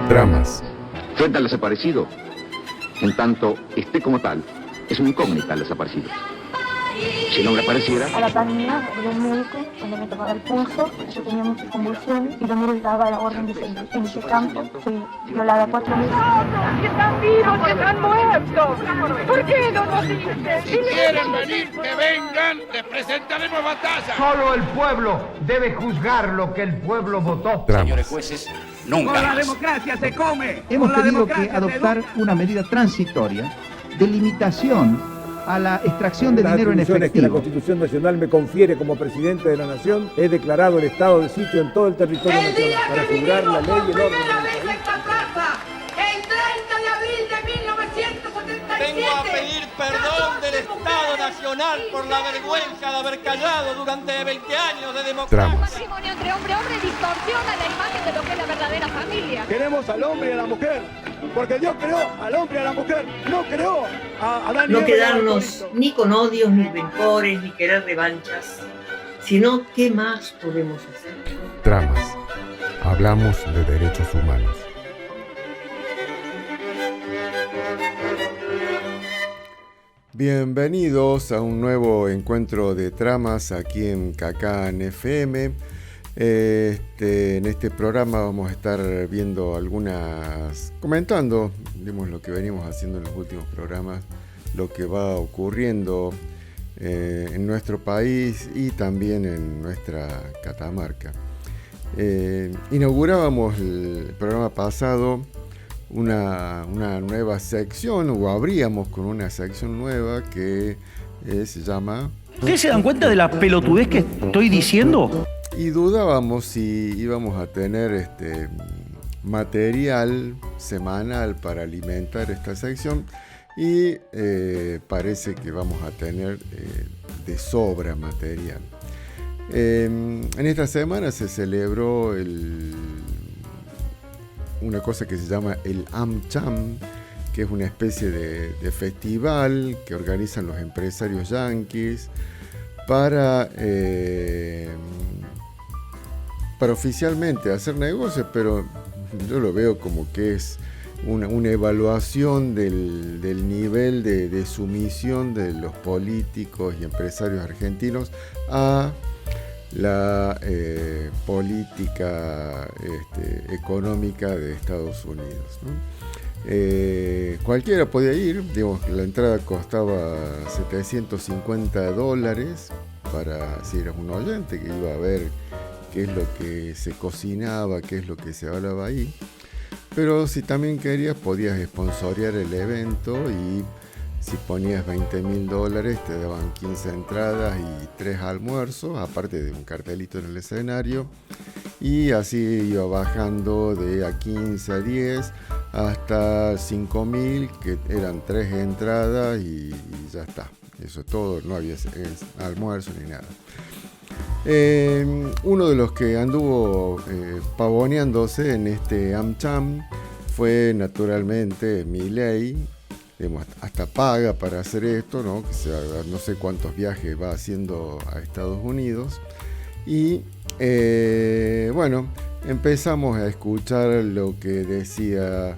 Dramas. Frente al desaparecido, en tanto esté como tal, es una incógnita el desaparecido. Si el hombre apareciera... A la pandemia, el médico, cuando me tomaba el pulso, yo tenía muchas convulsiones y también le daba la orden de seguir. En ese campo fui violada 4 veces. ¡Que están vivos, que están muertos! ¿Por qué no nos dicen? Si quieren venir, que vengan, les presentaremos batalla. Solo el pueblo debe juzgar lo que el pueblo votó. Dramas. Señores jueces, nunca Con la más. democracia se come. Hemos Con la tenido que democracia se adoptar una medida transitoria de limitación a la extracción de dinero en que la efectivo. Constitución Nacional me confiere como presidente de la Nación, he declarado el estado de sitio en todo el territorio nacional para asegurar la ley y el orden. esta plaza, el 30 de abril de 1977. Vengo a pedir perdón del Estado Nacional por la vergüenza de haber callado durante 20 años de democracia. Dramas. El matrimonio entre hombre y hombre distorsiona la imagen de lo que es la verdadera familia. Queremos al hombre y a la mujer, porque Dios creó al hombre y a la mujer, no creó a Adán y No Eva. quedarnos ni con odios, ni rencores, ni querer revanchas, sino qué más podemos hacer. Dramas. Hablamos de derechos humanos. Bienvenidos a un nuevo encuentro de tramas aquí en Cacán FM. En este programa vamos a estar viendo comentando, digamos, lo que venimos haciendo en los últimos programas, lo que va ocurriendo en nuestro país y también en nuestra Catamarca. Inaugurábamos el programa pasado una nueva sección, o abríamos con una sección nueva que se llama... ¿Ustedes se dan cuenta de la pelotudez que estoy diciendo? Y dudábamos si íbamos a tener material semanal para alimentar esta sección y parece que vamos a tener de sobra material. En esta semana se celebró una cosa que se llama el AmCham, que es una especie de festival que organizan los empresarios yanquis para oficialmente hacer negocios, pero yo lo veo como que es una evaluación del nivel de sumisión de los políticos y empresarios argentinos a la política económica de Estados Unidos, ¿no? Cualquiera podía ir, digamos que la entrada costaba $750 para, si eras un oyente que iba a ver qué es lo que se cocinaba, qué es lo que se hablaba ahí. Pero si también querías, podías sponsorear el evento y si ponías $20.000 te daban 15 entradas y 3 almuerzos, aparte de un cartelito en el escenario. Y así iba bajando de a 15 a 10 hasta 5.000, que eran 3 entradas y ya está. Eso es todo, no había almuerzo ni nada. Uno de los que anduvo pavoneándose en este AmCham fue naturalmente Milei. Hasta paga para hacer esto, ¿no? No sé cuántos viajes va haciendo a Estados Unidos. Y bueno, empezamos a escuchar lo que decía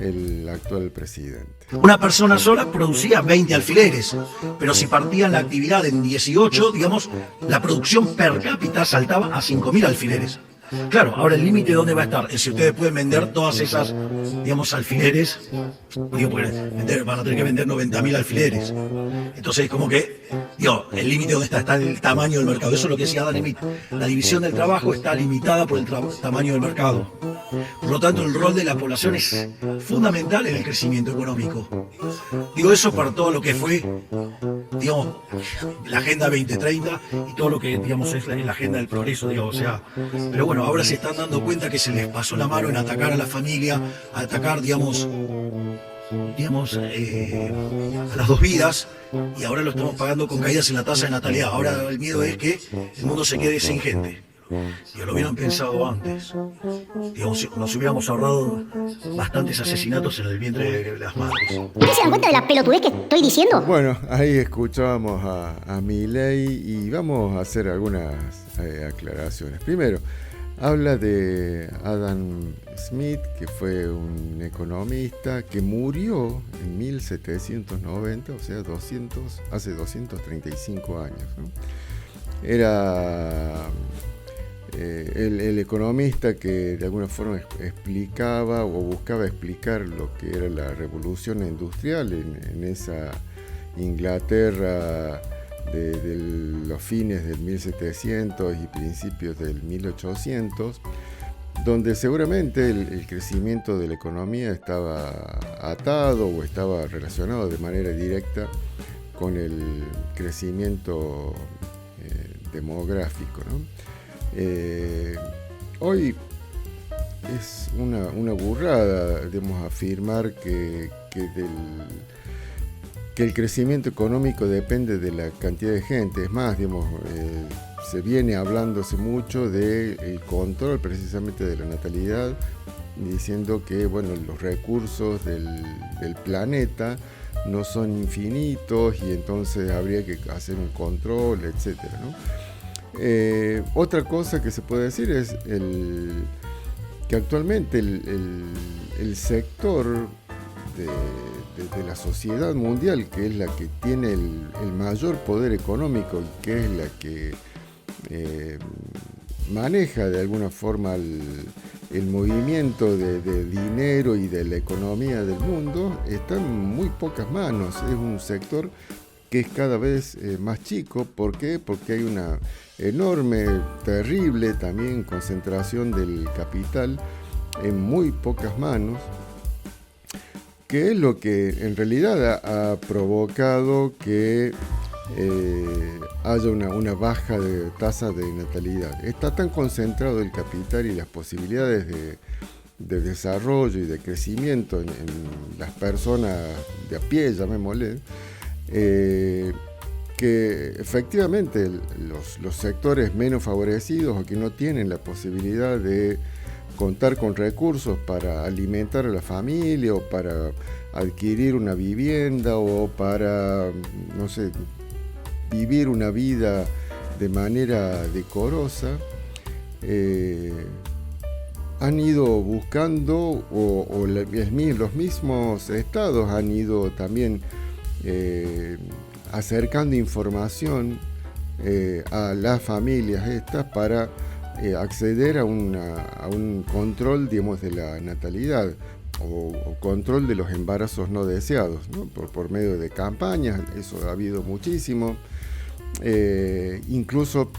el actual presidente. Una persona sola producía 20 alfileres, pero si partían la actividad en 18, digamos, la producción per cápita saltaba a 5.000 alfileres. Claro, ahora el límite ¿dónde va a estar? Es si ustedes pueden vender todas esas, digamos, alfileres, van a tener que vender 90.000 alfileres. Entonces, como que, el límite ¿dónde está? Está en el tamaño del mercado. Eso es lo que decía Adam Smith. La división del trabajo está limitada por el tamaño del mercado. Por lo tanto, el rol de la población es fundamental en el crecimiento económico. Digo eso para todo lo que fue, digamos, la Agenda 2030 y todo lo que, digamos, es la Agenda del Progreso, o sea, pero bueno, ahora se están dando cuenta que se les pasó la mano en atacar a la familia, a atacar, digamos, a las dos vidas, y ahora lo estamos pagando con caídas en la tasa de natalidad. Ahora el miedo es que el mundo se quede sin gente. Ya lo hubieran pensado antes. Digamos, nos hubiéramos ahorrado bastantes asesinatos en el vientre de las madres. ¿Ustedes se dan cuenta de la pelotudez que estoy diciendo? Bueno, ahí escuchábamos a Milei y vamos a hacer algunas aclaraciones. Primero, Habla de Adam Smith, que fue un economista que murió en 1790, o sea, hace 235 años, ¿no? Era el economista que de alguna forma explicaba o buscaba explicar lo que era la revolución industrial en esa Inglaterra de los fines del 1700 y principios del 1800, donde seguramente el crecimiento de la economía estaba atado o estaba relacionado de manera directa con el crecimiento demográfico, ¿no? Hoy es una burrada, digamos, afirmar que el crecimiento económico depende de la cantidad de gente. Es más, digamos, se viene hablándose mucho del control precisamente de la natalidad, diciendo que, bueno, los recursos del planeta no son infinitos y entonces habría que hacer un control, etcétera, ¿no? Otra cosa que se puede decir es que actualmente el sector de la sociedad mundial, que es la que tiene el mayor poder económico y que es la que maneja de alguna forma el movimiento de dinero y de la economía del mundo, está en muy pocas manos. Es un sector que es cada vez más chico. ¿Por qué? Porque hay una enorme, terrible también concentración del capital en muy pocas manos, que es lo que en realidad ha provocado que haya una baja de tasa de natalidad. Está tan concentrado el capital y las posibilidades de desarrollo y de crecimiento en las personas de a pie, llamémosle, que efectivamente los sectores menos favorecidos o que no tienen la posibilidad de contar con recursos para alimentar a la familia o para adquirir una vivienda o para, no sé, vivir una vida de manera decorosa, han ido buscando los mismos estados han ido también acercando información a las familias estas para acceder a un control, digamos, de la natalidad o control de los embarazos no deseados, ¿no? Por medio de campañas. Eso ha habido muchísimo. Incluso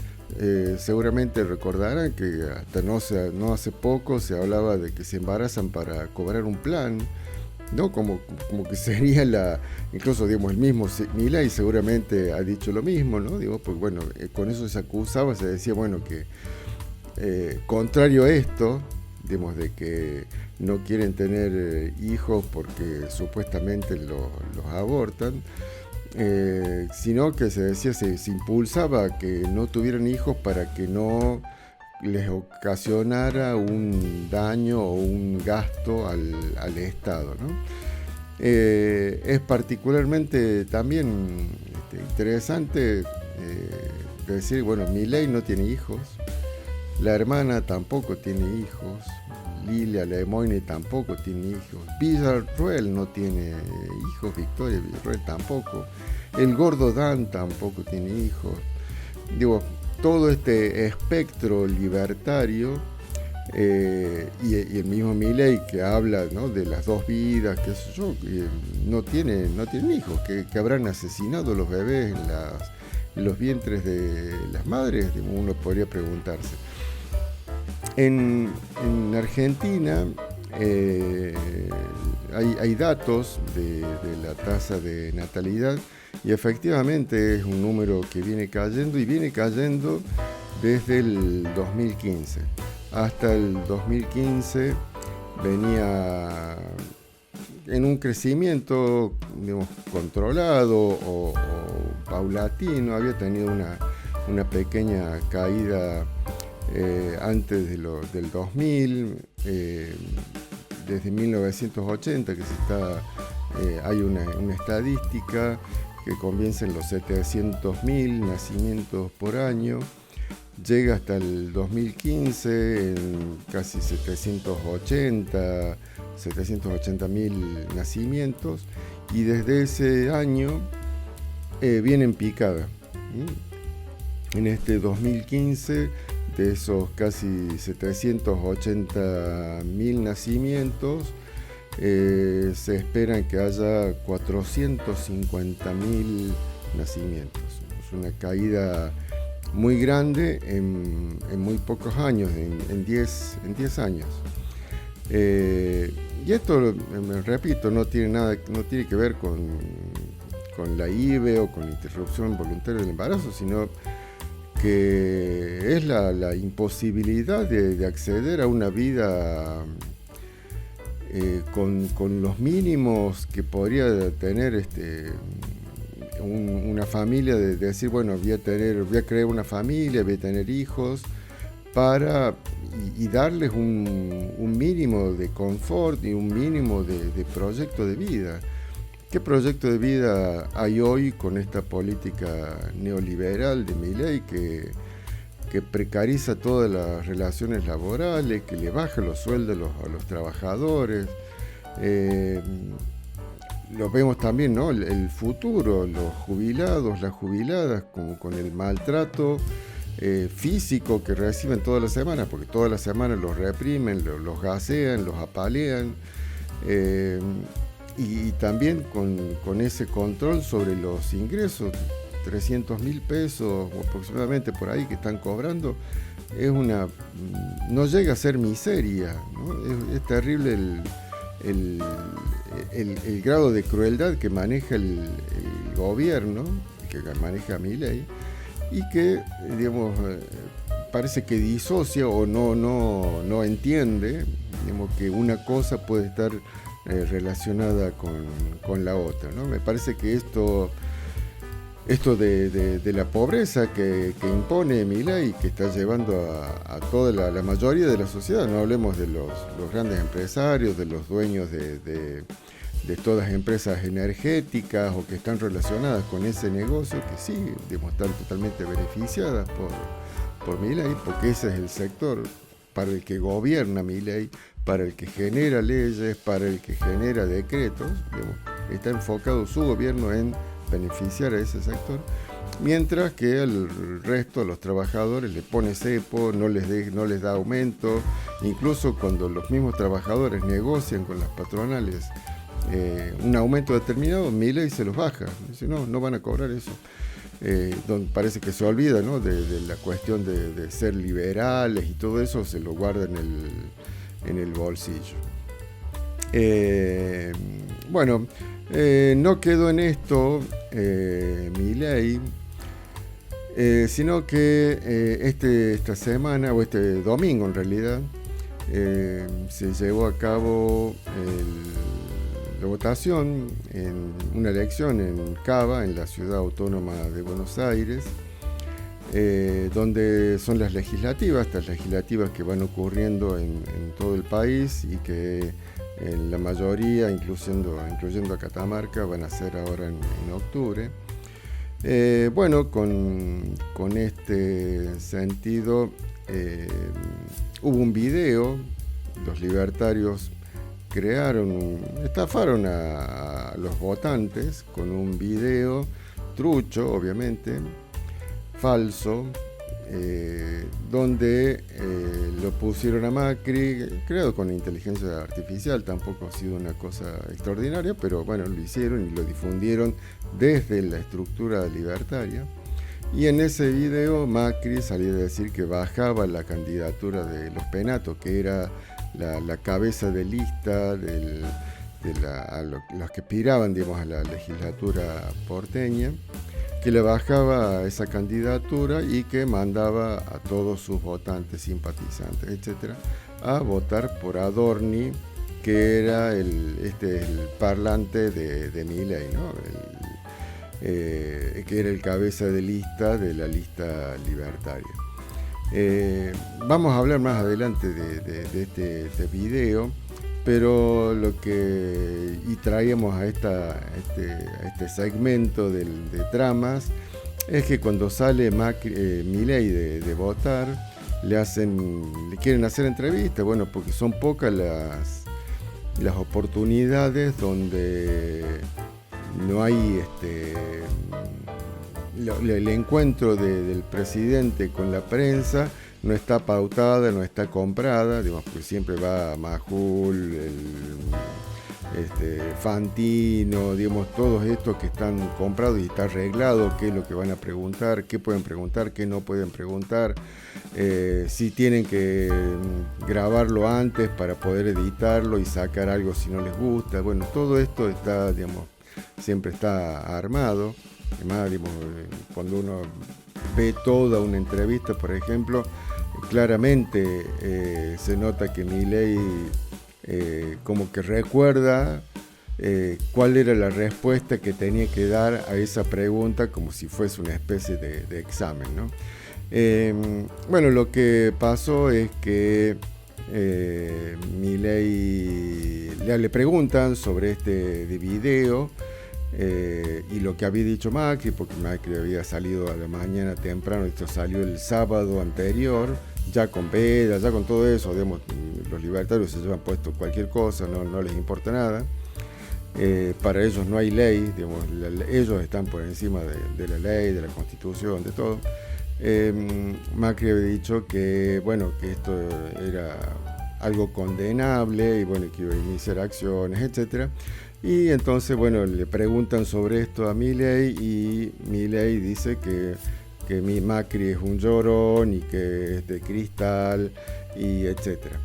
seguramente recordarán que hasta no hace poco se hablaba de que se embarazan para cobrar un plan, ¿no? Como que sería incluso, digamos, el mismo Milei seguramente ha dicho lo mismo, ¿no? Digo, pues bueno, con eso se acusaba, se decía, bueno, que contrario a esto, digamos, de que no quieren tener hijos porque supuestamente los abortan, sino que se decía, se impulsaba que no tuvieran hijos para que no les ocasionara un daño o un gasto al Estado, ¿no? Es particularmente también interesante decir, bueno, Milei no tiene hijos, la hermana tampoco tiene hijos, Lilia Lemoyne tampoco tiene hijos, Villarroel no tiene hijos, Victoria Villarroel tampoco, el gordo Dan tampoco tiene hijos. Digo, todo este espectro libertario y el mismo Milei que habla, ¿no?, de las dos vidas, qué sé yo, no tienen hijos, que habrán asesinado los bebés en los vientres de las madres, uno podría preguntarse. En Argentina hay datos de la tasa de natalidad y efectivamente es un número que viene cayendo desde el 2015. Hasta el 2015 venía en un crecimiento, digamos, controlado o paulatino. Había tenido una pequeña caída antes del 2000, desde 1980 que hay una estadística que comienza en los 700.000 nacimientos por año, llega hasta el 2015 en casi 780.000 nacimientos, y desde ese año viene en picada. En este 2015, de esos casi 780.000 nacimientos, se esperan que haya 450.000 nacimientos. Es una caída muy grande en muy pocos años, en 10 años. Y esto, me repito, no tiene que ver con la IVE o con la interrupción voluntaria del embarazo, sino que es la imposibilidad de acceder a una vida con los mínimos que podría tener una familia, de decir, bueno, voy a crear una familia, voy a tener hijos, y darles un mínimo de confort y un mínimo de proyecto de vida. ¿Qué proyecto de vida hay hoy con esta política neoliberal de Milei que precariza todas las relaciones laborales, que le baja los sueldos a los trabajadores? Lo vemos también, ¿no? El futuro, los jubilados, las jubiladas, como con el maltrato físico que reciben todas las semanas, porque todas las semanas los reprimen, los gasean, los apalean. Y también con ese control sobre los ingresos, 300.000 pesos aproximadamente por ahí que están cobrando, no llega a ser miseria, ¿no? Es terrible el grado de crueldad que maneja el gobierno, que maneja Milei, y que, digamos, parece que disocia o no entiende, digamos, que una cosa puede estar relacionada con la otra, ¿no? Me parece que esto de la pobreza que impone Milei, que está llevando a toda la mayoría de la sociedad, no hablemos de los grandes empresarios, de los dueños de todas las empresas energéticas o que están relacionadas con ese negocio, que sí, digamos, están totalmente beneficiadas por Milei, porque ese es el sector para el que gobierna Milei, para el que genera leyes, para el que genera decretos. Digamos, está enfocado su gobierno en beneficiar a ese sector, mientras que al resto, a los trabajadores, le pone cepo, no les da aumento. Incluso cuando los mismos trabajadores negocian con las patronales un aumento determinado, Milei se los baja, dice no van a cobrar eso. Donde parece que se olvida, ¿no? de la cuestión de ser liberales, y todo eso se lo guarda en el bolsillo. Bueno, no quedó en esto Milei, sino que esta semana, o este domingo en realidad, se llevó a cabo la votación en una elección en Cava, en la ciudad autónoma de Buenos Aires, donde son las legislativas, estas legislativas que van ocurriendo en todo el país y que en la mayoría, incluyendo a Catamarca, van a ser ahora en octubre. Bueno, con este sentido, hubo un video, los libertarios estafaron a los votantes con un video trucho, obviamente, falso, donde lo pusieron a Macri, creado con inteligencia artificial. Tampoco ha sido una cosa extraordinaria, pero bueno, lo hicieron y lo difundieron desde la estructura libertaria. Y en ese video Macri salía a decir que bajaba la candidatura de Los Penatos, que era la cabeza de lista los que aspiraban, digamos, a la legislatura porteña, que le bajaba esa candidatura y que mandaba a todos sus votantes, simpatizantes, etcétera, a votar por Adorni, que era el parlante de Milei, ¿no? Que era el cabeza de lista de la lista libertaria. Vamos a hablar más adelante de este video, pero traíamos a este segmento de tramas es que cuando sale Milei de votar, le quieren hacer entrevistas, bueno, porque son pocas las oportunidades donde no hay el encuentro del presidente con la prensa, no está pautada, no está comprada, digamos, porque siempre va Majul, Fantino, digamos, todos estos que están comprados y está arreglado qué es lo que van a preguntar, qué pueden preguntar, qué no pueden preguntar, si tienen que grabarlo antes para poder editarlo y sacar algo si no les gusta. Bueno, todo esto está, digamos, siempre está armado. Además, digamos, cuando uno ve toda una entrevista, por ejemplo, claramente se nota que Milei como que recuerda cuál era la respuesta que tenía que dar a esa pregunta, como si fuese una especie de examen, ¿no? Bueno, lo que pasó es que Milei le preguntan sobre este video y lo que había dicho Macri, porque Macri había salido a la mañana temprano, esto salió el sábado anterior, ya con veda, ya con todo eso, digamos, los libertarios se llevan puesto cualquier cosa, no les importa nada. Para ellos no hay ley, digamos, ellos están por encima de la ley, de la Constitución, de todo. Macri había dicho que, bueno, que esto era algo condenable y bueno, que iba a iniciar acciones, etcétera. Y entonces, bueno, le preguntan sobre esto a Milei y Milei dice que Macri es un llorón y que es de cristal y etcétera.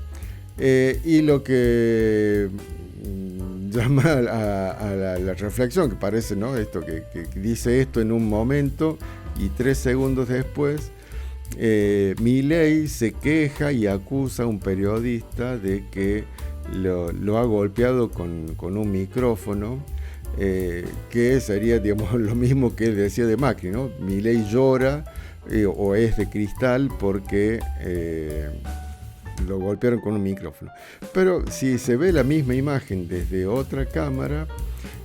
Y lo que llama a la reflexión, que parece, ¿no? Esto que dice esto en un momento y 3 segundos después Milei se queja y acusa a un periodista de que lo ha golpeado con un micrófono, que sería, digamos, lo mismo que él decía de Macri, ¿no? Milei llora o es de cristal porque lo golpearon con un micrófono. Pero si se ve la misma imagen desde otra cámara,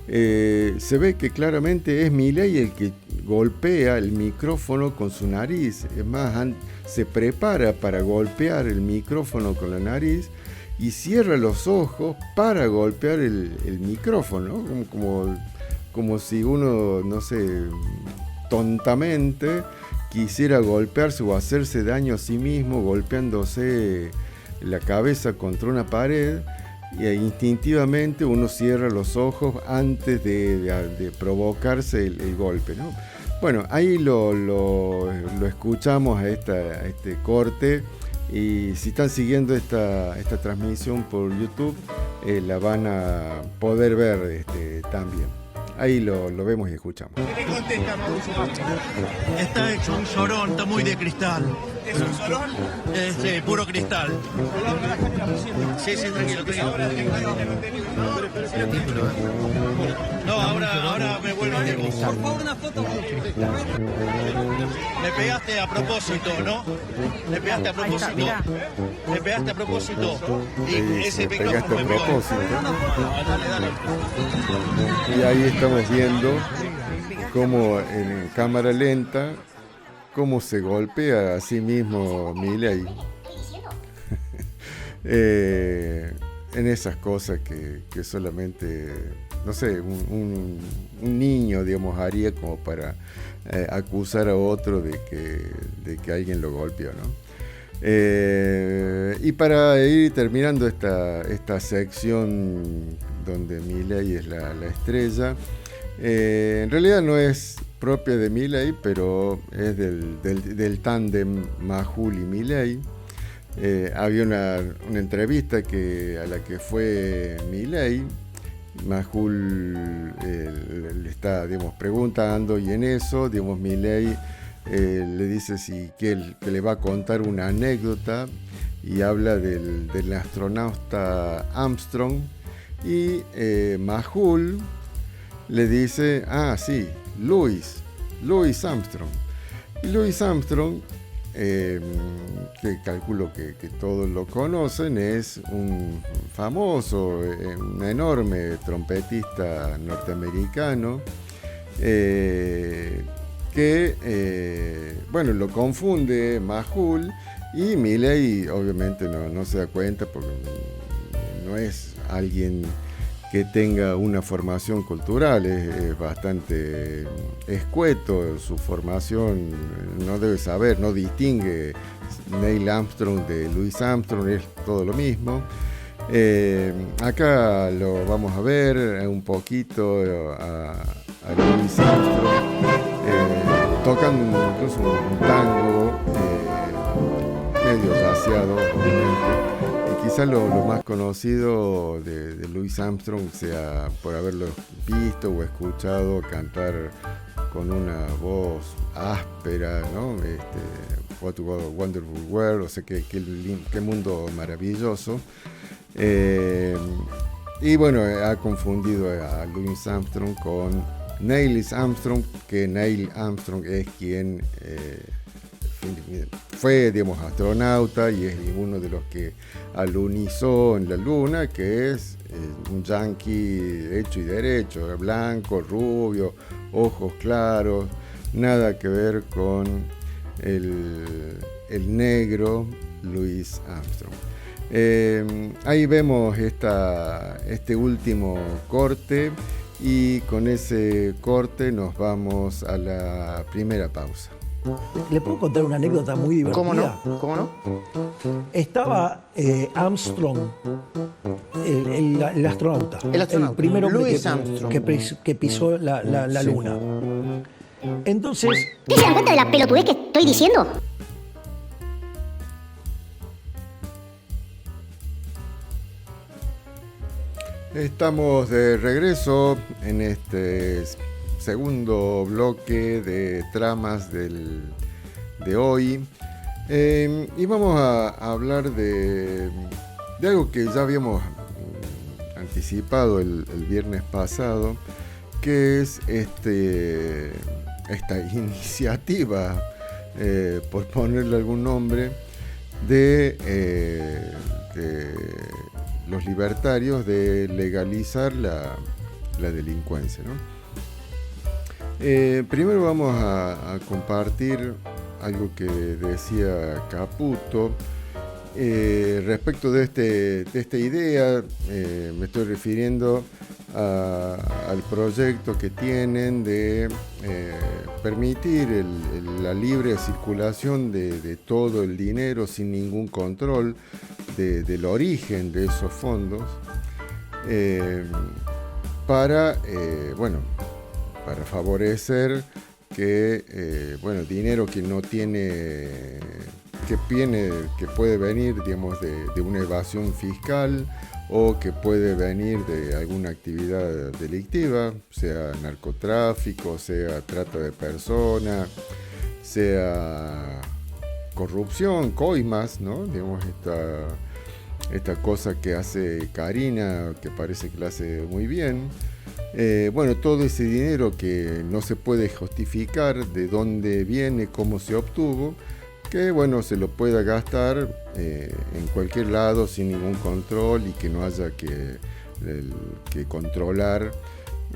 se ve que claramente es Milei el que golpea el micrófono con su nariz. Es más, se prepara para golpear el micrófono con la nariz y cierra los ojos para golpear el micrófono, ¿no? Como si uno, no sé, tontamente quisiera golpearse o hacerse daño a sí mismo golpeándose la cabeza contra una pared, y instintivamente uno cierra los ojos antes de provocarse el golpe, ¿no? Bueno, ahí lo escuchamos a este corte, y si están siguiendo esta transmisión por YouTube, la van a poder ver también. Ahí lo vemos y escuchamos. ¿Qué le contesta Mauricio Macri? Está hecho un llorón, está muy de cristal. ¿Es un llorón? Es puro cristal. Sí, tranquilo. No, ahora me vuelvo a Por favor, una foto. Me pegaste a propósito, ¿no? Me pegaste a propósito. Y ese micrófono me pegó. Dale. Y ahí estamos viendo cómo en cámara lenta cómo se golpea a sí mismo Milei. En esas cosas que solamente, no sé, un niño, digamos, haría como para acusar a otro de que alguien lo golpeó, ¿no? Y para ir terminando esta sección donde Milei es la estrella, en realidad no es propia de Milei, pero es del tándem Majul y Milei. Había una entrevista a la que fue Milei. Majul le está, digamos, preguntando, y en eso, digamos, Milei le dice que le va a contar una anécdota, y habla del astronauta Armstrong, y Majul le dice, sí, Louis Armstrong. Y Louis Armstrong, que calculo que todos lo conocen, es un famoso, un enorme trompetista norteamericano, que, lo confunde Majul, y Milei obviamente no se da cuenta porque no es alguien que tenga una formación cultural, es bastante escueto, su formación no debe saber, no distingue Neil Armstrong de Louis Armstrong, es todo lo mismo. Acá lo vamos a ver un poquito a Louis Armstrong tocando incluso un tango medio raciado, obviamente. Quizás lo más conocido de Louis Armstrong sea por haberlo visto o escuchado cantar con una voz áspera, ¿no? What a Wonderful World, o sea, qué mundo maravilloso. Y bueno, ha confundido a Louis Armstrong con Neil Armstrong, que Neil Armstrong es quien fue, digamos, astronauta y es uno de los que alunizó en la luna, que es un yanqui hecho y derecho, blanco, rubio, ojos claros, nada que ver con el negro Louis Armstrong. Ahí vemos este último corte, y con ese corte nos vamos a la primera pausa. ¿Le puedo contar una anécdota muy divertida? ¿Cómo no? Estaba Armstrong, el astronauta. El primer hombre que pisó la luna. Entonces... ¿Te das cuenta de la pelotudez que estoy diciendo? Estamos de regreso en este segundo bloque de tramas de hoy, y vamos a hablar de algo que ya habíamos anticipado el viernes pasado, que es esta iniciativa, por ponerle algún nombre, de los libertarios de legalizar la delincuencia, ¿no? Primero vamos a compartir algo que decía Caputo respecto de esta idea. Me estoy refiriendo al proyecto que tienen de permitir la libre circulación de todo el dinero sin ningún control del origen de esos fondos, para favorecer que dinero que no tiene, que puede venir, digamos, de una evasión fiscal, o que puede venir de alguna actividad delictiva, sea narcotráfico, sea trata de personas, sea corrupción, coimas, ¿no? Digamos, esta cosa que hace Karina, que parece que la hace muy bien. Todo ese dinero que no se puede justificar de dónde viene, cómo se obtuvo, que se lo pueda gastar en cualquier lado sin ningún control, y que no haya que controlar,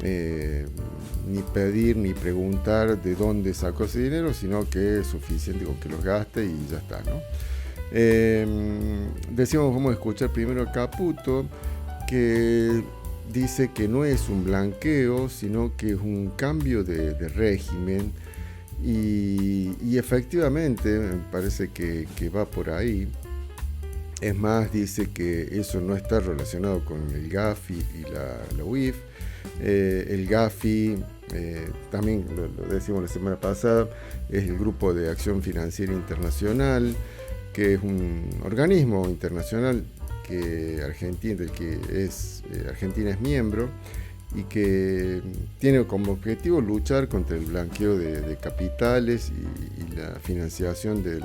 ni pedir ni preguntar de dónde sacó ese dinero, sino que es suficiente con que los gaste y ya está, ¿no? Decíamos, vamos a escuchar primero a Caputo, que dice que no es un blanqueo, sino que es un cambio de régimen, y efectivamente me parece que va por ahí. Es más, dice que eso no está relacionado con el GAFI y la UIF. El GAFI, también lo decimos la semana pasada, es el Grupo de Acción Financiera Internacional, que es un organismo internacional del que Argentina es miembro, y que tiene como objetivo luchar contra el blanqueo de capitales y la financiación del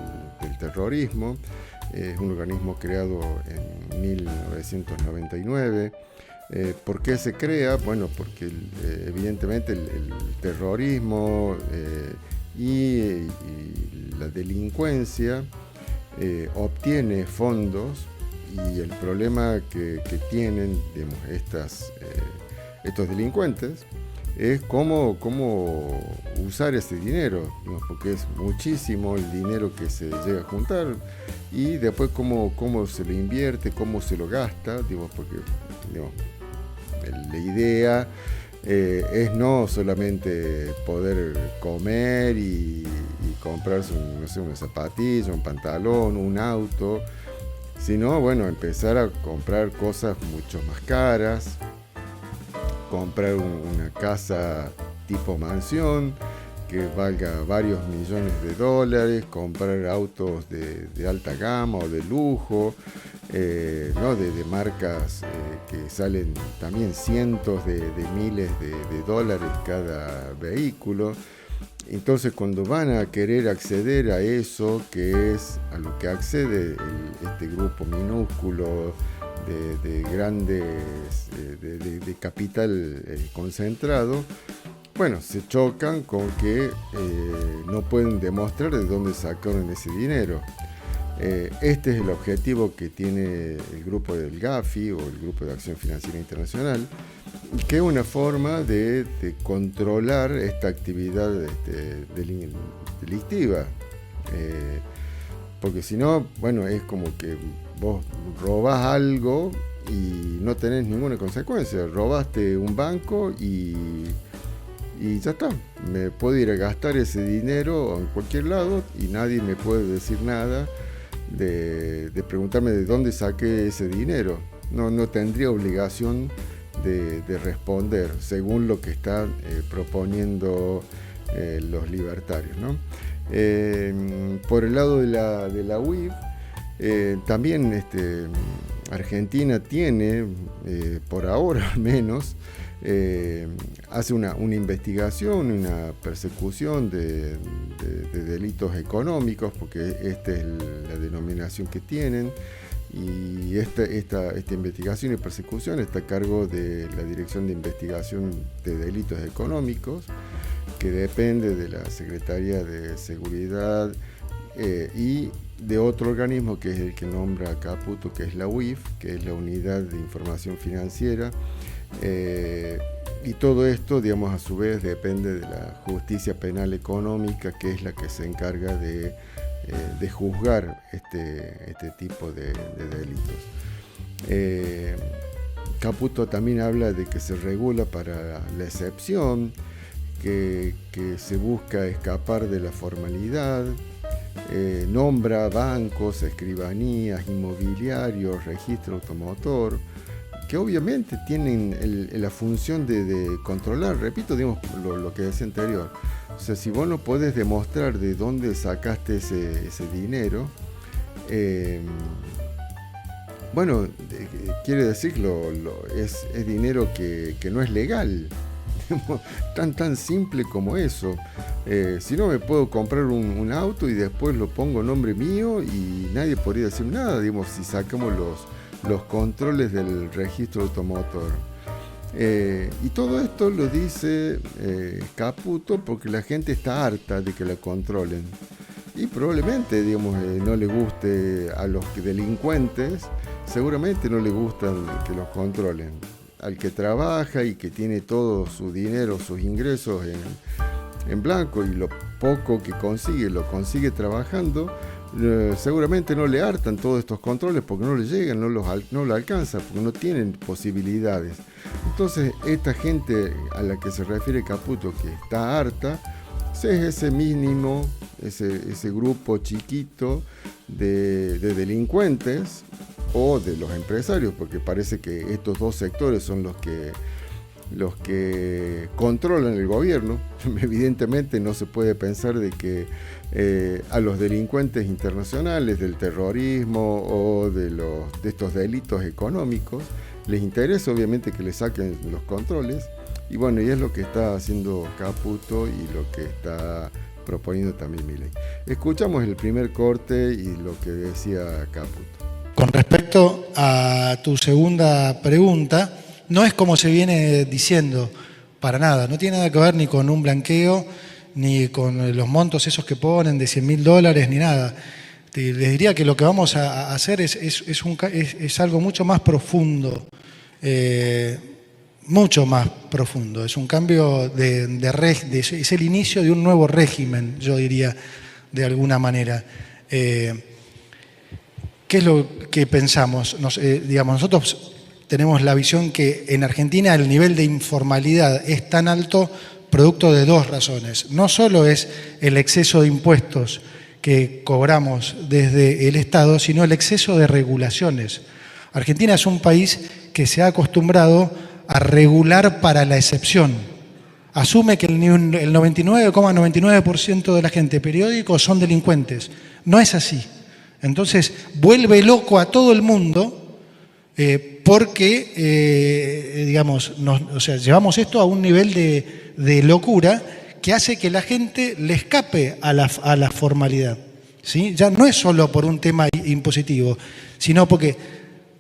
terrorismo. Es un organismo creado en 1999. ¿Por qué se crea? Bueno, porque evidentemente el terrorismo y la delincuencia obtiene fondos, y el problema que tienen, digamos, estos delincuentes es cómo usar ese dinero, ¿no? Porque es muchísimo el dinero que se llega a juntar y después cómo se lo invierte, cómo se lo gasta, digo, porque digo, la idea es no solamente poder comer y comprarse una zapatilla, un pantalón, un auto, sino bueno, empezar a comprar cosas mucho más caras, comprar una casa tipo mansión que valga varios millones de dólares, comprar autos de alta gama o de lujo, ¿no? de marcas que salen también cientos de miles de dólares cada vehículo. Entonces cuando van a querer acceder a eso, que es a lo que accede este grupo minúsculo de grandes, de capital concentrado, bueno, se chocan con que no pueden demostrar de dónde sacaron ese dinero. Este es el objetivo que tiene el grupo del GAFI o el Grupo de Acción Financiera Internacional, que es una forma de controlar esta actividad delictiva. Porque si no, bueno, es como que vos robás algo y no tenés ninguna consecuencia. Robaste un banco y ya está. Me puedo ir a gastar ese dinero en cualquier lado y nadie me puede decir nada de preguntarme de dónde saqué ese dinero. No tendría obligación de responder según lo que están proponiendo los libertarios, ¿no? Por el lado de la UIF, también Argentina tiene, por ahora al menos, hace una investigación, una persecución de delitos económicos, porque esta es la denominación que tienen, y esta investigación y persecución está a cargo de la Dirección de Investigación de Delitos Económicos, que depende de la Secretaría de Seguridad y de otro organismo que es el que nombra a Caputo, que es la UIF, que es la Unidad de Información Financiera, y todo esto, digamos, a su vez depende de la Justicia Penal Económica, que es la que se encarga de juzgar este tipo de delitos. Caputo también habla de que se regula para la excepción, que se busca escapar de la formalidad, nombra bancos, escribanías, inmobiliarios, registro automotor, que obviamente tienen la función de controlar, repito, digamos, lo que decía anterior. O sea, si vos no podés demostrar de dónde sacaste ese dinero, bueno, quiere decir que es dinero que no es legal. Tan simple como eso. Si no, me puedo comprar un auto y después lo pongo a nombre mío y nadie podría decir nada, digamos, si sacamos los controles del registro automotor. Y todo esto lo dice Caputo porque la gente está harta de que la controlen. Y probablemente, digamos, no le guste a los delincuentes, seguramente no le gustan que los controlen. Al que trabaja y que tiene todo su dinero, sus ingresos en blanco, y lo poco que lo consigue trabajando, seguramente no le hartan todos estos controles porque no le llegan, no lo alcanzan, porque no tienen posibilidades. Entonces, esta gente a la que se refiere Caputo, que está harta, es ese mínimo, ese grupo chiquito de delincuentes o de los empresarios, porque parece que estos dos sectores son los que controlan el gobierno. Evidentemente no se puede pensar de que a los delincuentes internacionales del terrorismo o de estos delitos económicos les interesa obviamente que le saquen los controles, y bueno, y es lo que está haciendo Caputo y lo que está proponiendo también Milei. Escuchamos el primer corte y lo que decía Caputo. Con respecto a tu segunda pregunta, no es como se viene diciendo, para nada. No tiene nada que ver ni con un blanqueo, ni con los montos esos que ponen de $100.000, ni nada. Les diría que lo que vamos a hacer es algo mucho más profundo, mucho más profundo. Es un cambio es el inicio de un nuevo régimen, yo diría, de alguna manera. ¿Qué es lo que pensamos? Nosotros tenemos la visión que en Argentina el nivel de informalidad es tan alto producto de dos razones. No solo es el exceso de impuestos que cobramos desde el Estado, sino el exceso de regulaciones. Argentina es un país que se ha acostumbrado a regular para la excepción. Asume que el 99,99% de la gente periódicos son delincuentes. No es así. Entonces vuelve loco a todo el mundo porque, llevamos esto a un nivel de locura que hace que la gente le escape a la formalidad, ¿sí? Ya no es solo por un tema impositivo, sino porque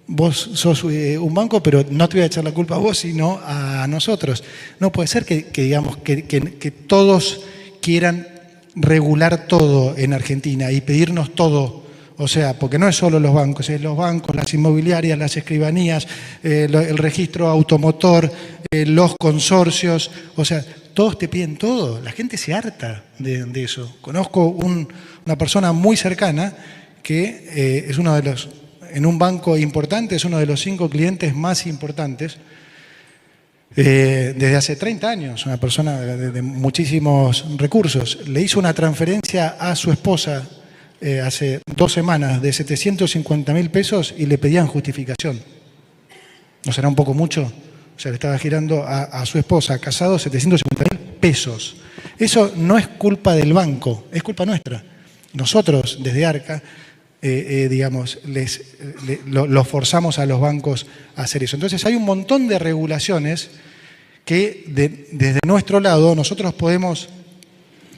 vos sos un banco, pero no te voy a echar la culpa a vos, sino a nosotros. No puede ser que todos quieran regular todo en Argentina y pedirnos todo. O sea, porque no es solo los bancos, es los bancos, las inmobiliarias, las escribanías, el registro automotor, los consorcios. O sea, todos te piden todo. La gente se harta de eso. Conozco una persona muy cercana que es uno de los, en un banco importante, es uno de los 5 clientes más importantes desde hace 30 años, una persona de muchísimos recursos. Le hizo una transferencia a su esposa hace 2 semanas de 750.000 pesos y le pedían justificación. ¿No será un poco mucho? O sea, le estaba girando a su esposa, casado, 750.000 pesos. Eso no es culpa del banco, es culpa nuestra. Nosotros, desde Arca, los forzamos a los bancos a hacer eso. Entonces hay un montón de regulaciones que desde nuestro lado nosotros podemos,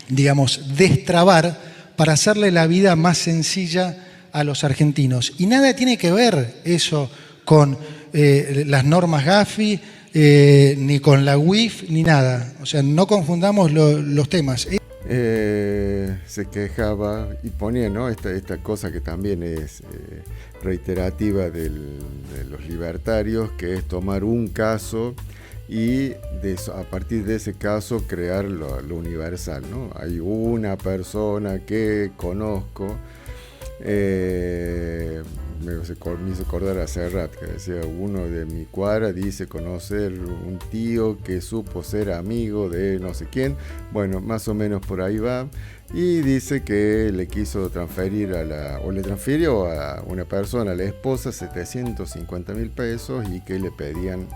destrabar para hacerle la vida más sencilla a los argentinos. Y nada tiene que ver eso con las normas Gafi, ni con la UIF, ni nada. O sea, no confundamos los temas. Se quejaba y ponía, ¿no?, esta cosa que también es reiterativa de los libertarios, que es tomar un caso y a partir de ese caso crear lo universal, ¿no? Hay una persona que conozco, me hizo acordar a Serrat, que decía, uno de mi cuadra dice conocer un tío que supo ser amigo de no sé quién. Bueno, más o menos por ahí va. Y dice que le quiso transferir le transfirió a una persona, a la esposa, 750.000 pesos y que le pedían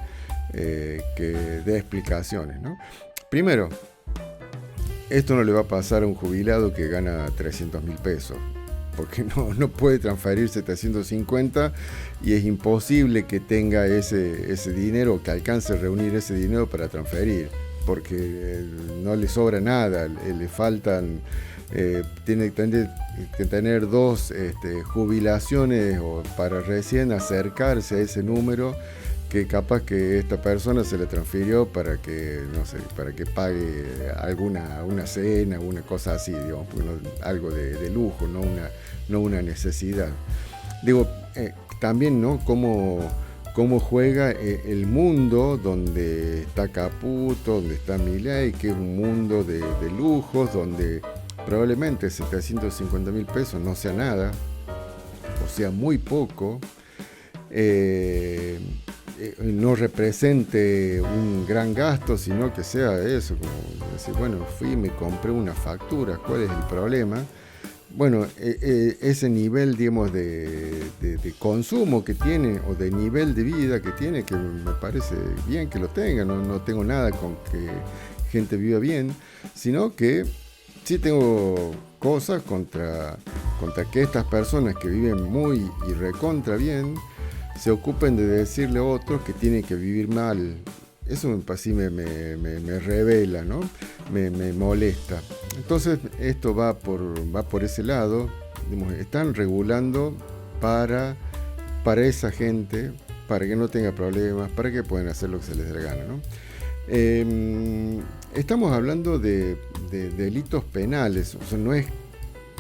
que dé explicaciones, ¿no? Primero, esto no le va a pasar a un jubilado que gana 300.000 pesos, porque no puede transferir 750 y es imposible que tenga ese dinero, que alcance a reunir ese dinero para transferir, porque no le sobra nada, le faltan, tiene que tener 2 jubilaciones para recién acercarse a ese número, que capaz que esta persona se le transfirió para que, no sé, para que pague una cena, una cosa así, digamos, algo de lujo, no una necesidad. Digo, también, ¿no?, cómo juega el mundo donde está Caputo, donde está Milei, que es un mundo de lujos, donde probablemente 750.000 pesos no sea nada, o sea muy poco, no represente un gran gasto, sino que sea eso, como decir, bueno, fui y me compré una factura, ¿cuál es el problema? Bueno, ese nivel, digamos, de consumo que tiene, o de nivel de vida que tiene, que me parece bien que lo tenga, no tengo nada con que gente viva bien, sino que sí tengo cosas contra que estas personas que viven muy y recontra bien se ocupen de decirle a otros que tienen que vivir mal. Eso así me revela, ¿no? Me molesta. Entonces esto va por ese lado. Digamos, están regulando para esa gente, para que no tenga problemas, para que puedan hacer lo que se les dé la gana, ¿no? Estamos hablando de delitos penales, o sea,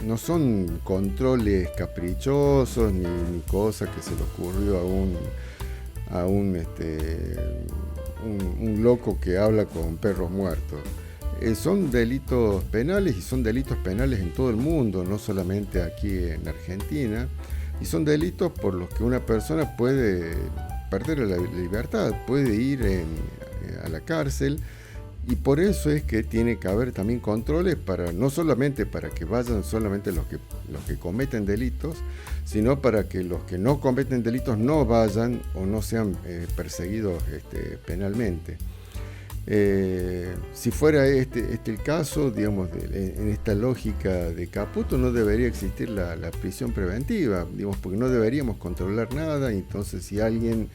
no son controles caprichosos ni cosas que se le ocurrió a un un loco que habla con perros muertos. Son delitos penales y son delitos penales en todo el mundo, no solamente aquí en Argentina, y son delitos por los que una persona puede perder la libertad, puede ir a la cárcel, y por eso es que tiene que haber también controles para, no solamente para que vayan solamente los que cometen delitos, sino para que los que no cometen delitos no vayan o no sean perseguidos penalmente. Si fuera este el caso, digamos, en esta lógica de Caputo, no debería existir la prisión preventiva, digamos, porque no deberíamos controlar nada. Y entonces, si alguien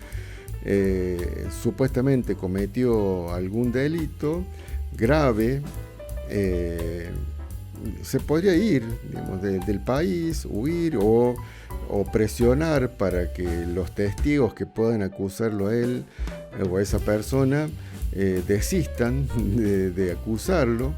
supuestamente cometió algún delito grave, se podría ir, digamos, del país, huir o presionar para que los testigos que puedan acusarlo a él o a esa persona desistan de acusarlo,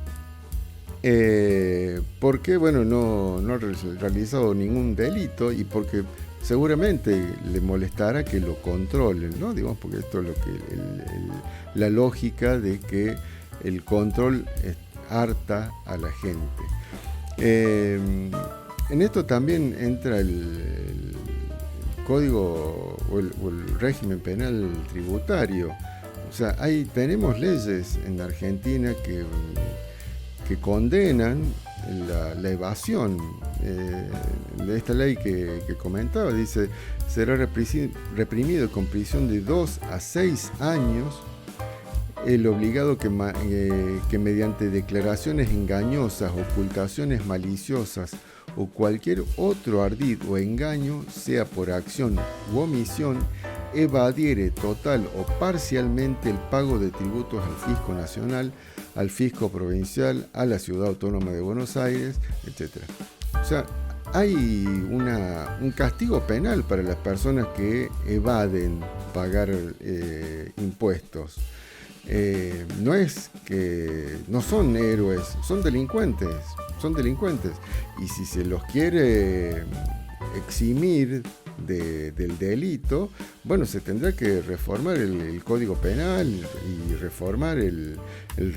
porque bueno, no ha realizado ningún delito y porque seguramente le molestará que lo controlen, ¿no? Digamos, porque esto es lo que la lógica de que el control harta a la gente. En esto también entra el código o el régimen penal tributario. O sea, tenemos leyes en Argentina que condenan la evasión. De esta ley que comentaba, dice, será reprimido con prisión de 2 a 6 años el obligado que mediante declaraciones engañosas, ocultaciones maliciosas o cualquier otro ardid o engaño, sea por acción u omisión, evadiere total o parcialmente el pago de tributos al fisco nacional, al fisco provincial, a la Ciudad Autónoma de Buenos Aires, etc. O sea, hay un castigo penal para las personas que evaden pagar impuestos. No es que no son héroes, son delincuentes. Y si se los quiere eximir del delito, bueno, se tendrá que reformar el Código Penal y reformar el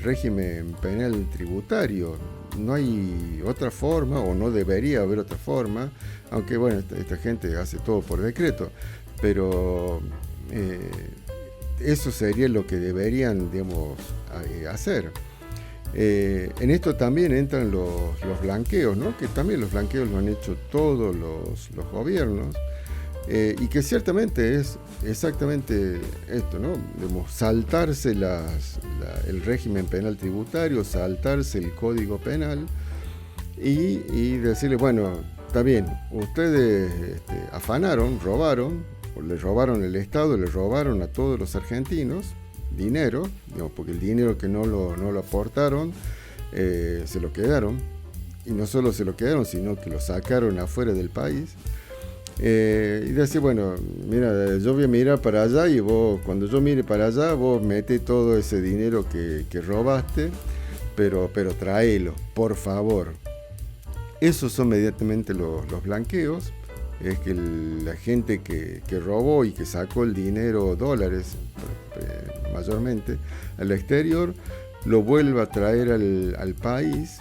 régimen penal tributario. No hay otra forma, o no debería haber otra forma, aunque bueno, esta gente hace todo por decreto, pero eso sería lo que deberían, digamos, hacer. En esto también entran los blanqueos, ¿no? Que también los blanqueos lo han hecho todos los gobiernos, y que ciertamente es exactamente esto, ¿no? Debemos saltarse el régimen penal tributario, saltarse el Código Penal y decirle, bueno, está bien, ustedes afanaron, robaron, o le robaron el Estado, le robaron a todos los argentinos dinero, digamos, porque el dinero que no lo aportaron se lo quedaron, y no solo se lo quedaron, sino que lo sacaron afuera del país, y decir, bueno, mira, yo voy a mirar para allá y vos, cuando yo mire para allá, vos mete todo ese dinero que robaste, pero tráelo, por favor. Esos son medianamente los blanqueos. Es que la gente que robó y que sacó el dinero, dólares mayormente, al exterior, lo vuelva a traer al país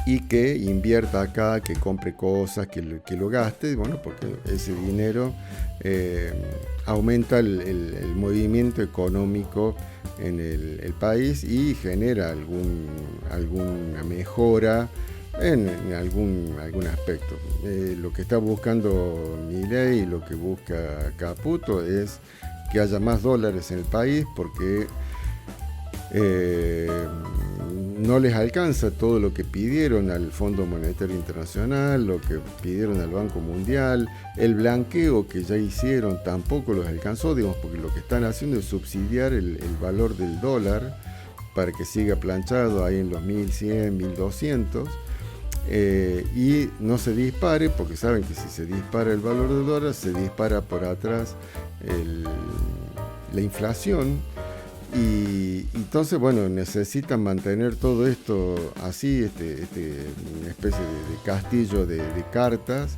y que invierta acá, que compre cosas, que lo gaste, bueno, porque ese dinero aumenta el movimiento económico en el país y genera alguna mejora en algún aspecto. Lo que está buscando Milei, lo que busca Caputo es que haya más dólares en el país, porque no les alcanza todo lo que pidieron al Fondo Monetario Internacional, lo que pidieron al Banco Mundial, el blanqueo que ya hicieron tampoco los alcanzó, digamos, porque lo que están haciendo es subsidiar el valor del dólar para que siga planchado ahí en los 1100, 1200. Y no se dispare, porque saben que si se dispara el valor del dólar, se dispara por atrás la inflación, y entonces, bueno, necesitan mantener todo esto así, una especie de castillo de cartas,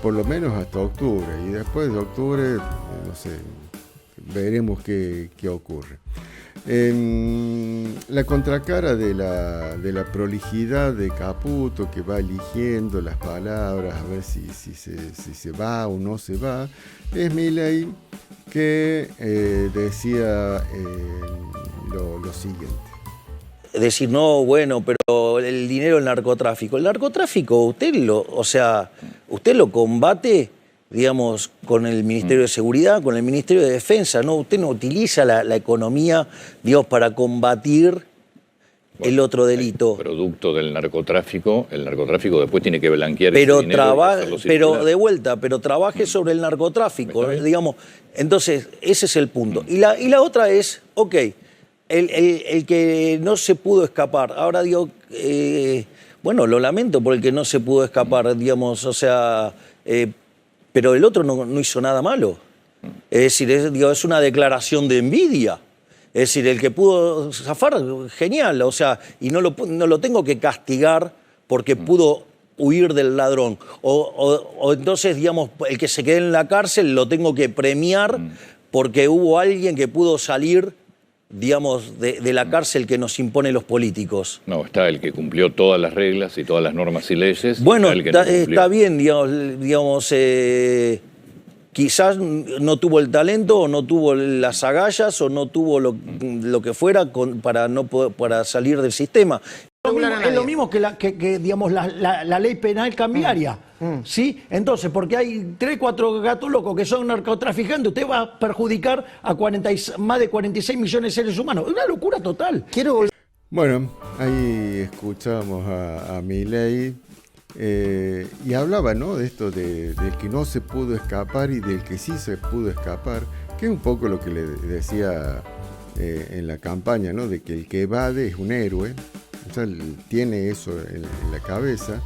por lo menos hasta octubre, y después de octubre, no sé, veremos qué ocurre. La contracara de la prolijidad de Caputo, que va eligiendo las palabras a ver si se va o no se va, es Milei, que decía lo siguiente. Decir, no, bueno, pero el dinero del narcotráfico. El narcotráfico, usted lo combate, digamos, con el Ministerio de Seguridad, con el Ministerio de Defensa, ¿no? Usted no utiliza la economía, digamos, para combatir el otro delito. Producto del narcotráfico, el narcotráfico después tiene que blanquear pero ese dinero. Pero de vuelta, pero trabaje sobre el narcotráfico, digamos. Entonces, ese es el punto. Y la otra es, ok, el que no se pudo escapar. Ahora digo, bueno, lo lamento por el que no se pudo escapar, digamos, o sea, pero el otro no hizo nada malo. Es decir, es una declaración de envidia. Es decir, el que pudo zafar, genial, o sea, y no lo tengo que castigar porque pudo huir del ladrón. O entonces, digamos, el que se quede en la cárcel lo tengo que premiar porque hubo alguien que pudo salir, digamos, de la cárcel que nos imponen los políticos. No, está el que cumplió todas las reglas y todas las normas y leyes. Bueno, el que no está bien, digamos quizás no tuvo el talento o no tuvo las agallas o no tuvo lo que fuera para salir del sistema. Es lo mismo que digamos, la ley penal cambiaria, ¿sí? Entonces, porque hay 3, 4 gatos locos que son narcotraficantes, usted va a perjudicar a más de 46 millones de seres humanos. Es una locura total. Bueno, ahí escuchamos a Milei y hablaba, ¿no?, de esto del que no se pudo escapar y del que sí se pudo escapar, que es un poco lo que le decía en la campaña, ¿no?, de que el que evade es un héroe. O sea, tiene eso en la cabeza.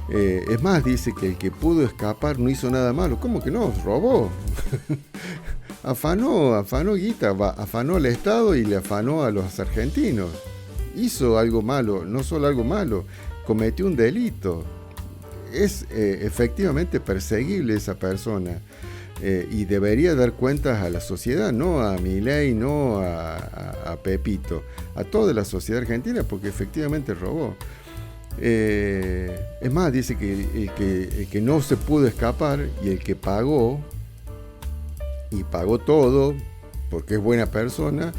Es más, dice que el que pudo escapar no hizo nada malo. ¿Cómo que no? Robó. afanó guita, afanó al Estado y le afanó a los argentinos. Hizo algo malo, no solo algo malo, cometió un delito. Es efectivamente perseguible esa persona. Y debería dar cuentas a la sociedad, no a Milei, no a Pepito, a toda la sociedad argentina, porque efectivamente robó. Es más, dice que el que no se pudo escapar y el que pagó, y pagó todo, porque es buena persona,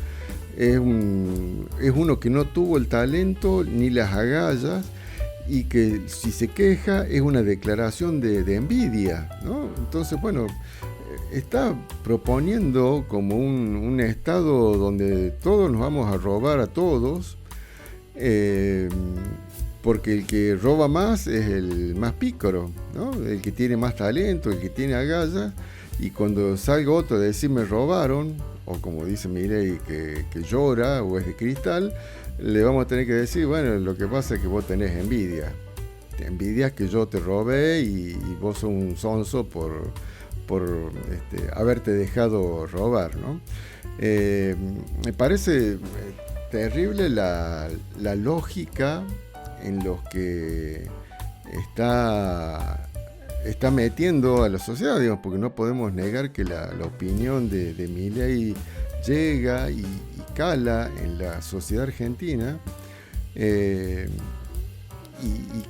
es uno que no tuvo el talento ni las agallas, y que si se queja es una declaración de envidia, ¿no? Entonces, bueno, está proponiendo como un estado donde todos nos vamos a robar a todos, porque el que roba más es el más pícaro, ¿no? El que tiene más talento, el que tiene agallas, y cuando salga otro a decir me robaron, o como dice Milei que llora o es de cristal, le vamos a tener que decir, bueno, lo que pasa es que vos tenés envidia. Te envidias que yo te robé y vos sos un sonso por haberte dejado robar, ¿no? Me parece terrible la lógica en los que está metiendo a la sociedad, digamos, porque no podemos negar que la opinión de Milei llega y cala en la sociedad argentina, y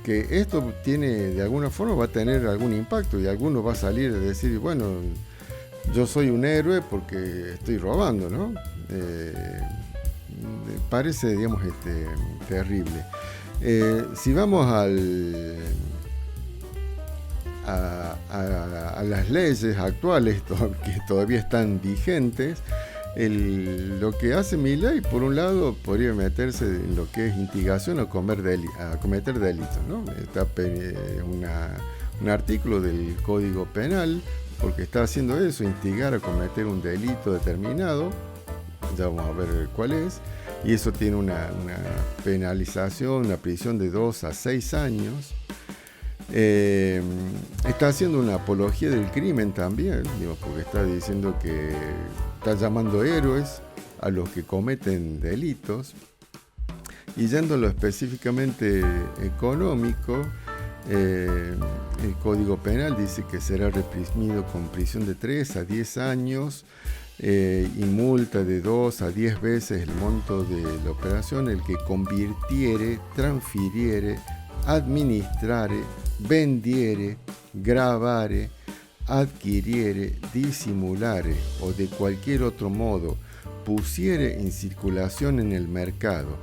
que esto tiene, de alguna forma, va a tener algún impacto, y alguno va a salir a decir, bueno, yo soy un héroe porque estoy robando, ¿no? Me parece, digamos, terrible. Si vamos a las leyes actuales que todavía están vigentes, lo que hace Milei, por un lado, podría meterse en lo que es instigación a cometer delitos, ¿no? Está un artículo del Código Penal, porque está haciendo eso, instigar a cometer un delito determinado, ya vamos a ver cuál es, y eso tiene una penalización, una prisión de 2 a 6 años. Está haciendo una apología del crimen también, digo, porque está diciendo que está llamando héroes a los que cometen delitos. Y yéndolo específicamente económico, el Código Penal dice que será reprimido con prisión de 3 a 10 años y multa de 2 a 10 veces el monto de la operación el que convirtiere, transfiriere, administrare, vendiere, gravare, adquiriere, disimulare o de cualquier otro modo pusiere en circulación en el mercado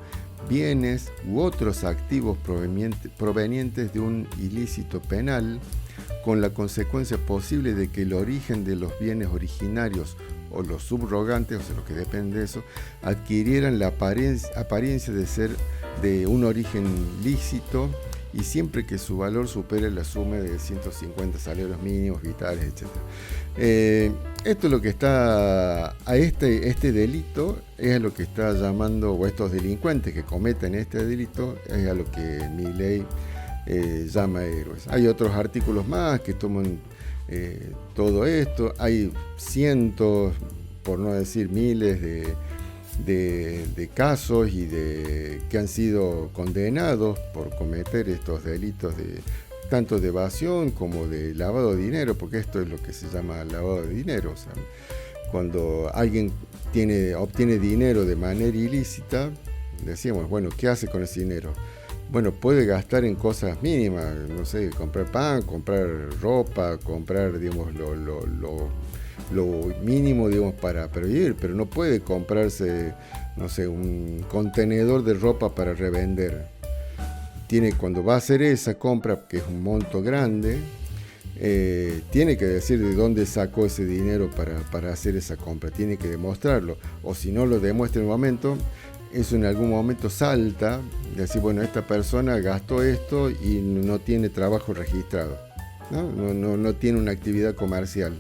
bienes u otros activos provenientes de un ilícito penal, con la consecuencia posible de que el origen de los bienes originarios o los subrogantes, o sea, lo que depende de eso, adquirieran la apariencia de ser de un origen lícito y siempre que su valor supere la suma de 150 salarios mínimos, vitales, etc. Esto es lo que está, a este delito es a lo que está llamando, o estos delincuentes que cometen este delito, es a lo que Milei llama héroes. Hay otros artículos más que toman todo esto, hay cientos, por no decir miles de casos y que han sido condenados por cometer estos delitos tanto de evasión como de lavado de dinero, porque esto es lo que se llama lavado de dinero. O sea, cuando alguien obtiene dinero de manera ilícita, decíamos, bueno, ¿qué hace con ese dinero? Bueno, puede gastar en cosas mínimas, no sé, comprar pan, comprar ropa, comprar, digamos, lo mínimo, digamos, para vivir, pero no puede comprarse, no sé, un contenedor de ropa para revender. Cuando va a hacer esa compra, que es un monto grande, tiene que decir de dónde sacó ese dinero para hacer esa compra, tiene que demostrarlo, o si no lo demuestra en un momento, eso en algún momento salta, decir, bueno, esta persona gastó esto y no tiene trabajo registrado, no tiene una actividad comercial.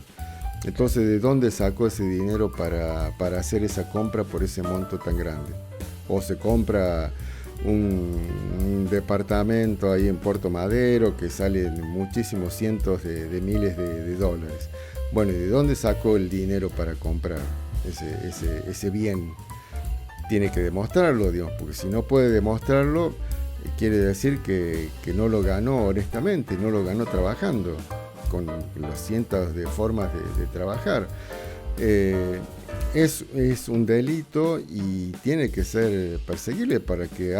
Entonces, ¿de dónde sacó ese dinero para hacer esa compra por ese monto tan grande? O se compra un departamento ahí en Puerto Madero que sale muchísimos cientos de miles de dólares. Bueno, ¿de dónde sacó el dinero para comprar ese bien? Tiene que demostrarlo, digamos, porque si no puede demostrarlo, quiere decir que no lo ganó honestamente, no lo ganó trabajando, con las cientos de formas de trabajar. Es un delito y tiene que ser perseguible para que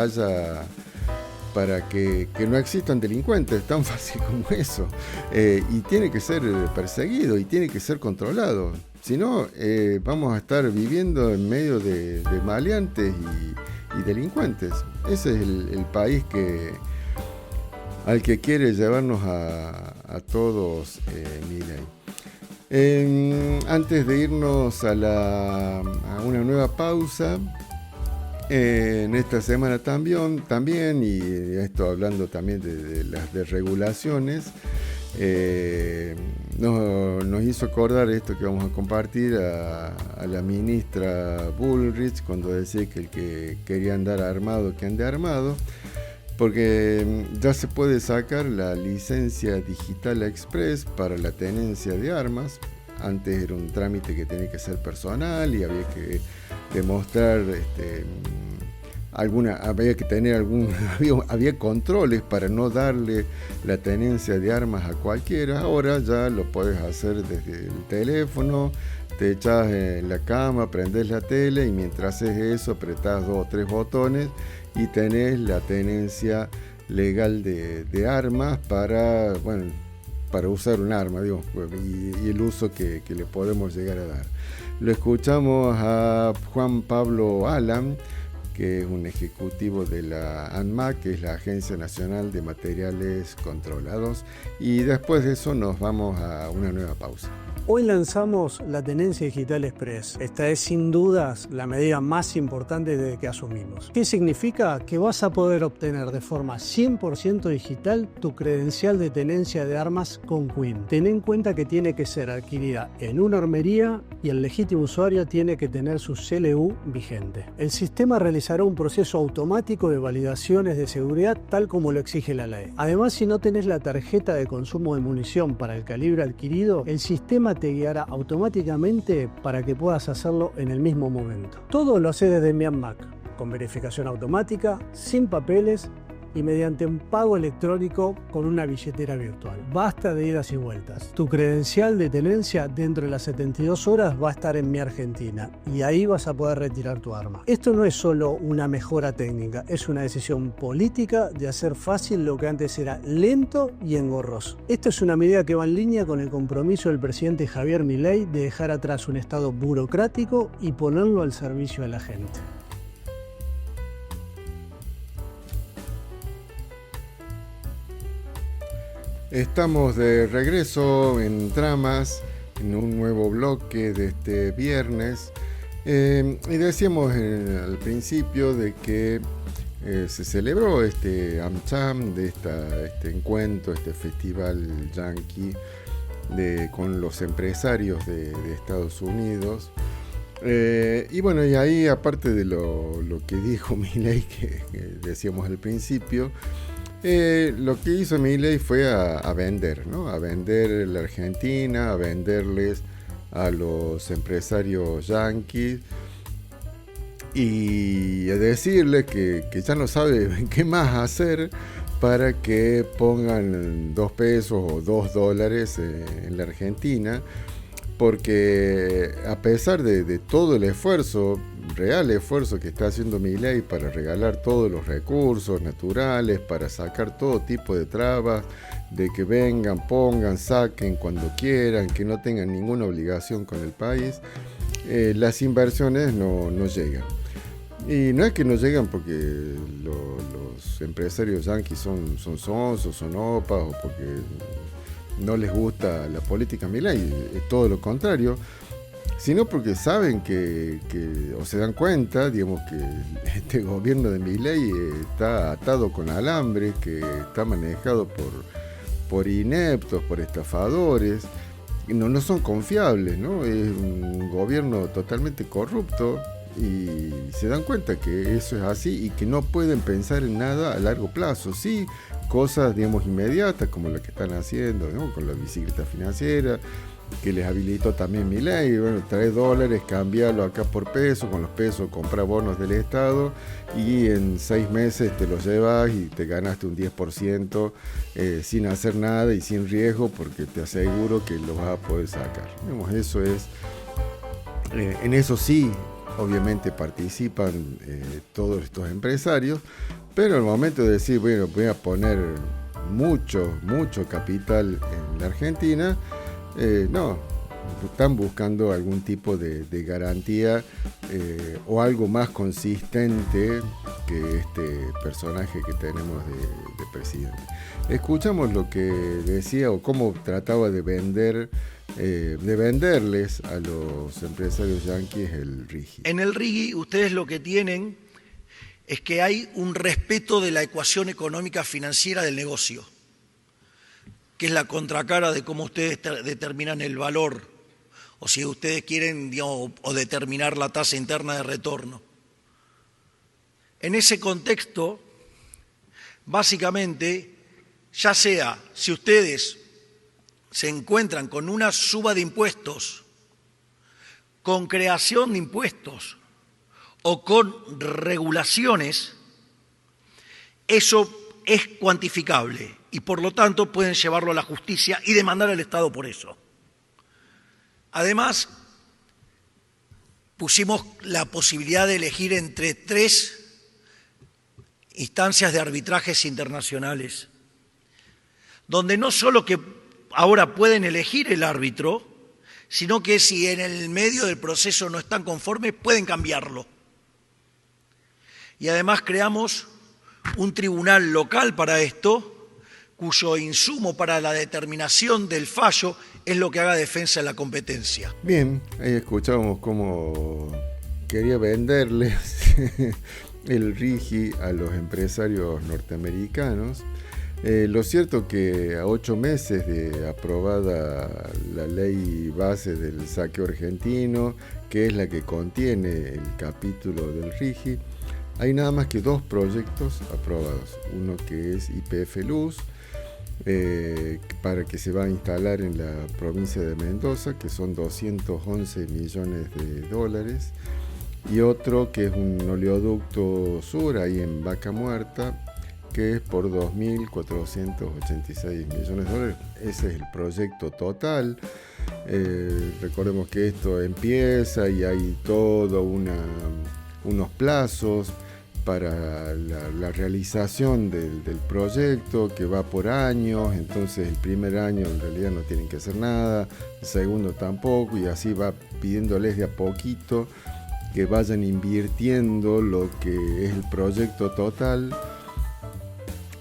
no existan delincuentes, tan fácil como eso. Y tiene que ser perseguido y tiene que ser controlado. Si no, vamos a estar viviendo en medio de maleantes y delincuentes. Ese es el país al que quiere llevarnos a todos Milei. Antes de irnos a una nueva pausa, en esta semana también, y esto hablando también de las desregulaciones, nos hizo acordar esto que vamos a compartir a la ministra Bullrich cuando decía que el que quería andar armado, que ande armado, porque ya se puede sacar la licencia digital express para la tenencia de armas. Antes era un trámite que tenía que ser personal y había que demostrar había controles para no darle la tenencia de armas a cualquiera. Ahora ya lo puedes hacer desde el teléfono, te echas en la cama, prendes la tele y mientras haces eso apretás 2 o 3 botones y tenés la tenencia legal de armas para usar un arma, digamos, y el uso que le podemos llegar a dar. Lo escuchamos a Juan Pablo Alam, que es un ejecutivo de la ANMAC, que es la Agencia Nacional de Materiales Controlados, y después de eso nos vamos a una nueva pausa. Hoy lanzamos la Tenencia Digital Express. Esta es sin dudas la medida más importante desde que asumimos. ¿Qué significa? Que vas a poder obtener de forma 100% digital tu credencial de tenencia de armas con Quin. Ten en cuenta que tiene que ser adquirida en una armería y el legítimo usuario tiene que tener su CLU vigente. El sistema realizará un proceso automático de validaciones de seguridad tal como lo exige la ley. Además, si no tenés la tarjeta de consumo de munición para el calibre adquirido, el sistema te guiará automáticamente para que puedas hacerlo en el mismo momento. Todo lo haces desde mi ANMAC, con verificación automática, sin papeles y mediante un pago electrónico con una billetera virtual. Basta de idas y vueltas. Tu credencial de tenencia dentro de las 72 horas va a estar en Mi Argentina y ahí vas a poder retirar tu arma. Esto no es solo una mejora técnica, es una decisión política de hacer fácil lo que antes era lento y engorroso. Esto es una medida que va en línea con el compromiso del presidente Javier Milei de dejar atrás un Estado burocrático y ponerlo al servicio de la gente. Estamos de regreso en Tramas, en un nuevo bloque de este viernes. Y decíamos al principio de que se celebró este AmCham, de este encuentro, este festival yanqui con los empresarios de Estados Unidos. Y bueno, y ahí aparte de lo que dijo Milei, que decíamos al principio, lo que hizo Milei fue a vender, ¿no? A vender la Argentina, a venderles a los empresarios yanquis y a decirles que ya no sabe qué más hacer para que pongan 2 pesos o $2 en la Argentina, porque a pesar de todo el esfuerzo, real esfuerzo que está haciendo Milei para regalar todos los recursos naturales, para sacar todo tipo de trabas, de que vengan, pongan, saquen cuando quieran, que no tengan ninguna obligación con el país, las inversiones no llegan. Y no es que no llegan porque los empresarios yanquis son sonsos, son opas, o porque no les gusta la política Milei, es todo lo contrario, sino porque saben o se dan cuenta, digamos, que este gobierno de Milei está atado con alambre, que está manejado por ineptos, por estafadores, y no son confiables, ¿no? Es un gobierno totalmente corrupto y se dan cuenta que eso es así y que no pueden pensar en nada a largo plazo. Sí, cosas, digamos, inmediatas como lo que están haciendo, ¿no? Con la bicicleta financiera, que les habilitó también Milei, bueno, trae dólares, cambiarlo acá por peso, con los pesos compra bonos del Estado y en 6 meses te los llevas y te ganaste un 10% sin hacer nada y sin riesgo, porque te aseguro que lo vas a poder sacar. Digamos, eso es, en eso sí, obviamente participan todos estos empresarios, pero al momento de decir, bueno, voy a poner mucho capital en la Argentina, no, están buscando algún tipo de garantía o algo más consistente que este personaje que tenemos de presidente. Escuchamos lo que decía o cómo trataba de venderles a los empresarios yanquis el RIGI. En el RIGI ustedes lo que tienen es que hay un respeto de la ecuación económica financiera del negocio, que es la contracara de cómo ustedes determinan el valor, o si ustedes quieren, digamos, o determinar la tasa interna de retorno. En ese contexto, básicamente, ya sea si ustedes se encuentran con una suba de impuestos, con creación de impuestos o con regulaciones, eso es cuantificable y por lo tanto pueden llevarlo a la justicia y demandar al Estado por eso. Además, pusimos la posibilidad de elegir entre 3 instancias de arbitrajes internacionales, donde no solo que ahora pueden elegir el árbitro, sino que si en el medio del proceso no están conformes, pueden cambiarlo. Y además creamos un tribunal local para esto, cuyo insumo para la determinación del fallo es lo que haga defensa de la competencia. Bien, ahí escuchamos cómo quería venderles el RIGI a los empresarios norteamericanos. Lo cierto que a 8 meses de aprobada la ley base del saqueo argentino, que es la que contiene el capítulo del RIGI, hay nada más que 2 proyectos aprobados. Uno que es YPF Luz, para que se va a instalar en la provincia de Mendoza, que son 211 millones de dólares, y otro que es un oleoducto sur ahí en Vaca Muerta, que es por 2.486 millones de dólares. Ese es el proyecto total. Recordemos que esto empieza y hay todo unos plazos para la realización del proyecto, que va por años. Entonces el primer año en realidad no tienen que hacer nada, el segundo tampoco, y así va pidiéndoles de a poquito que vayan invirtiendo lo que es el proyecto total,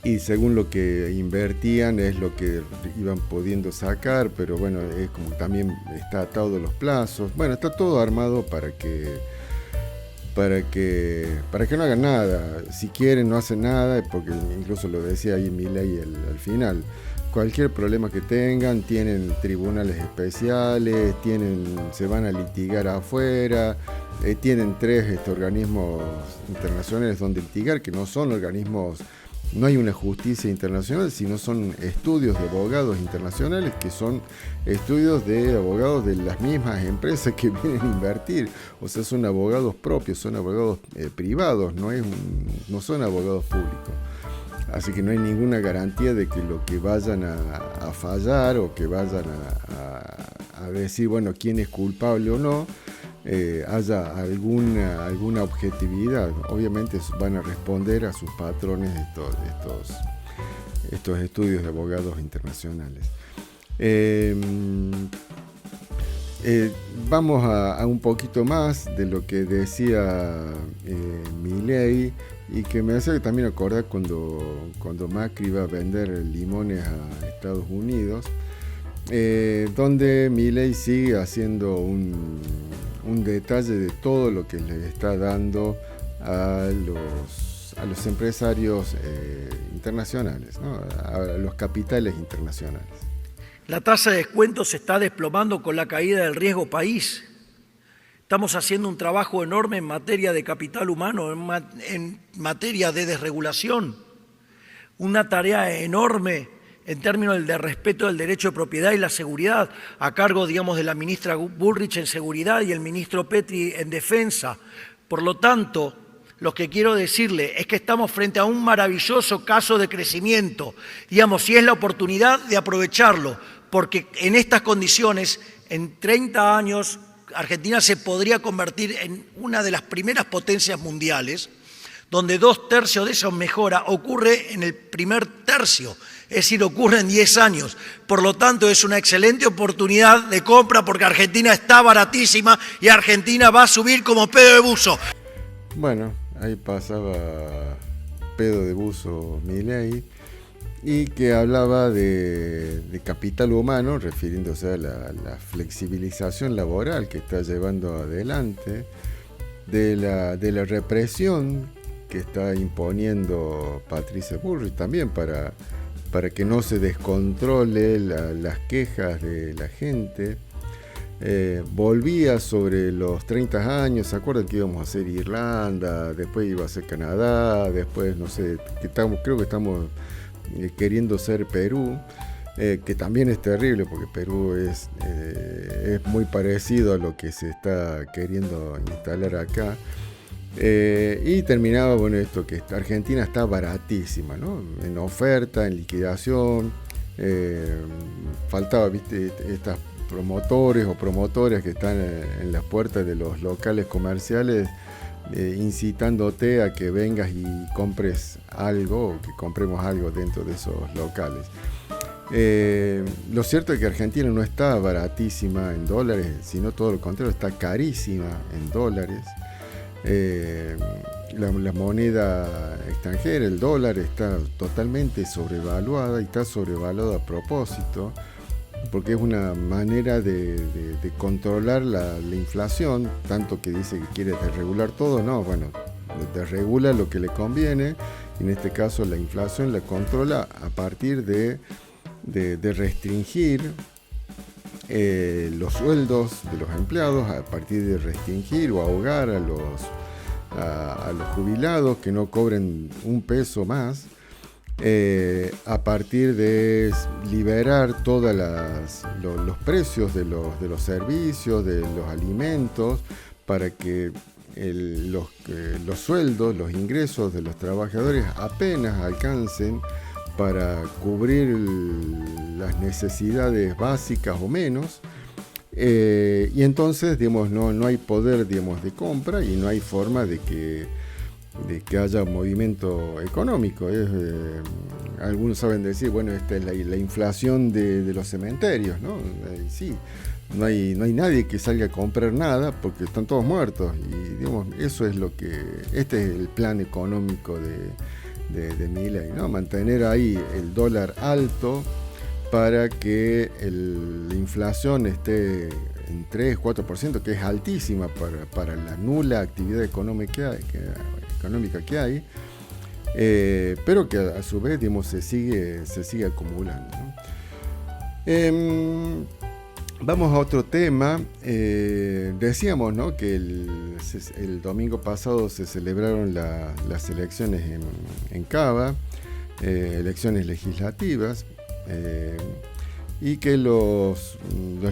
y según lo que invertían es lo que iban pudiendo sacar, pero bueno, es como también está atado los plazos. Bueno, está todo armado para que no hagan nada. Si quieren no hacen nada, porque incluso lo decía ahí Milei al final. Cualquier problema que tengan, tienen tribunales especiales, se van a litigar afuera, tienen 3 organismos internacionales donde litigar, que no son organismos, no hay una justicia internacional, sino son estudios de abogados internacionales, que son estudios de abogados de las mismas empresas que vienen a invertir. O sea, son abogados propios, son abogados privados, no son abogados públicos. Así que no hay ninguna garantía de que lo que vayan a fallar o que vayan a decir, bueno, quién es culpable o no, haya alguna objetividad. Obviamente van a responder a sus patrones estos estudios de abogados internacionales. Vamos a un poquito más de lo que decía Milei, y que me hace también acordar cuando Macri iba a vender limones a Estados Unidos, donde Milei sigue haciendo un detalle de todo lo que le está dando a los empresarios internacionales, ¿no? A los capitales internacionales. La tasa de descuento se está desplomando con la caída del riesgo país. Estamos haciendo un trabajo enorme en materia de capital humano, en materia de desregulación. Una tarea enorme en términos de respeto del derecho de propiedad y la seguridad, a cargo, digamos, de la ministra Bullrich en seguridad y el ministro Petri en defensa. Por lo tanto, lo que quiero decirle es que estamos frente a un maravilloso caso de crecimiento, digamos, si es la oportunidad de aprovecharlo, porque en estas condiciones, en 30 años, Argentina se podría convertir en una de las primeras potencias mundiales, donde 2/3 de esa mejora ocurre en el primer tercio, es decir, ocurre en 10 años. Por lo tanto, es una excelente oportunidad de compra, porque Argentina está baratísima y Argentina va a subir como pedo de buzo. Bueno, ahí pasaba pedo de buzo Milei, y que hablaba de capital humano, refiriéndose a la flexibilización laboral que está llevando adelante, de la represión que está imponiendo Patricia Bullrich también para que no se descontrole las quejas de la gente. Volvía sobre los 30 años, ¿se acuerdan que íbamos a hacer Irlanda, después iba a ser Canadá, después no sé, creo que estamos queriendo ser Perú, que también es terrible porque Perú es muy parecido a lo que se está queriendo instalar acá. Y terminaba, bueno, esto, que Argentina está baratísima, ¿no? En oferta, en liquidación, faltaba, viste, estas promotores o promotoras que están en las puertas de los locales comerciales, incitándote a que vengas y compres algo, o que compremos algo dentro de esos locales. Lo cierto es que Argentina no está baratísima en dólares, sino todo lo contrario, está carísima en dólares. La moneda extranjera, el dólar, está totalmente sobrevaluada, y está sobrevaluada a propósito, porque es una manera de controlar la inflación, tanto que dice que quiere desregular todo. No, bueno, desregula lo que le conviene, y en este caso la inflación la controla a partir de restringir los sueldos de los empleados, a partir de restringir o ahogar a los jubilados que no cobren un peso más, a partir de liberar todos los precios de los servicios, de los alimentos, para que los sueldos, los ingresos de los trabajadores apenas alcancen para cubrir las necesidades básicas o menos, y entonces, digamos, no hay poder, digamos, de compra y no hay forma de que haya movimiento económico. Algunos saben decir, bueno, esta es la inflación de los cementerios, ¿no? Sí, no hay nadie que salga a comprar nada porque están todos muertos, y digamos, eso es este es el plan económico de Milei, ¿no? Mantener ahí el dólar alto para que la inflación esté en 3-4%, que es altísima para la nula actividad económica que hay, pero que a su vez, digamos, se sigue acumulando, ¿no? Vamos a otro tema. Decíamos, ¿no?, que el domingo pasado se celebraron las elecciones en Cava, elecciones legislativas, y que los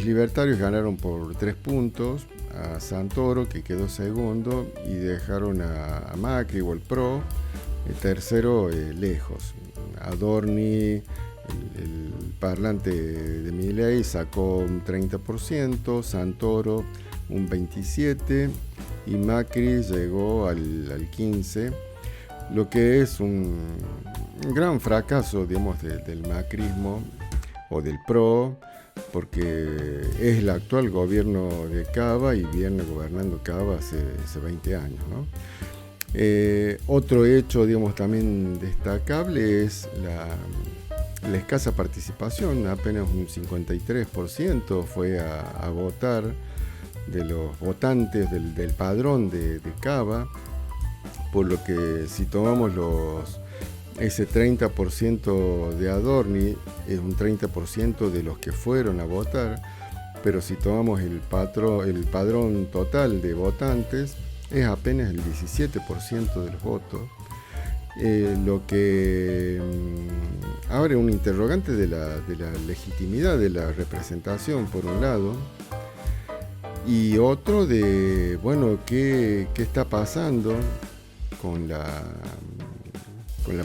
libertarios ganaron por 3 puntos a Santoro, que quedó segundo, y dejaron a Macri o el PRO tercero, lejos. Adorni, el parlante de Milei, sacó un 30%, Santoro un 27% y Macri llegó al 15%, lo que es un gran fracaso, digamos, del macrismo o del PRO, porque es el actual gobierno de Cava y viene gobernando Cava hace 20 años, ¿no? Otro hecho, digamos, también destacable es la escasa participación. Apenas un 53% fue a votar de los votantes del padrón de Cava, por lo que si tomamos ese 30% de Adorni, es un 30% de los que fueron a votar, pero si tomamos el padrón total de votantes, es apenas el 17% de los votos, lo que abre un interrogante de la legitimidad de la representación, por un lado, y otro de, bueno, qué está pasando con la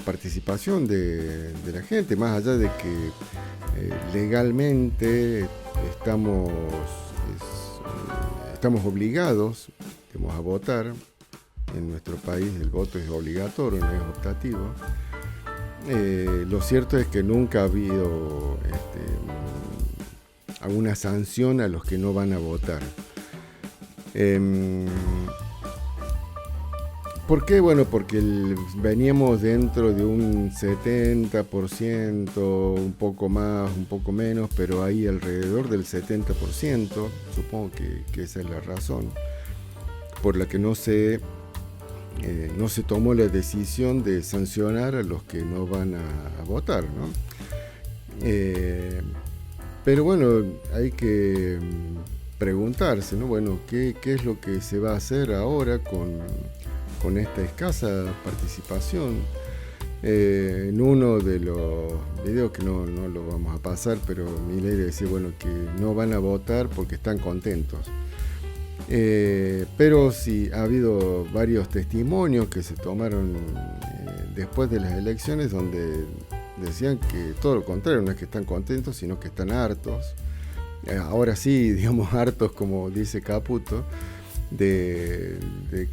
participación de la gente, más allá de que legalmente estamos obligados, digamos, a votar. En nuestro país el voto es obligatorio, no es optativo. Lo cierto es que nunca ha habido alguna sanción a los que no van a votar. ¿Por qué? Bueno, porque veníamos dentro de un 70%, un poco más, un poco menos, pero ahí alrededor del 70%, supongo que esa es la razón por la que no se tomó la decisión de sancionar a los que no van a votar, ¿no? Pero bueno, hay que preguntarse, ¿no? Bueno, ¿qué es lo que se va a hacer ahora con esta escasa participación? En uno de los videos, que no lo vamos a pasar, pero Milei decía, bueno, que no van a votar porque están contentos. Pero sí ha habido varios testimonios que se tomaron después de las elecciones, donde decían que todo lo contrario, no es que están contentos, sino que están hartos. Ahora sí, digamos, hartos, como dice Caputo, de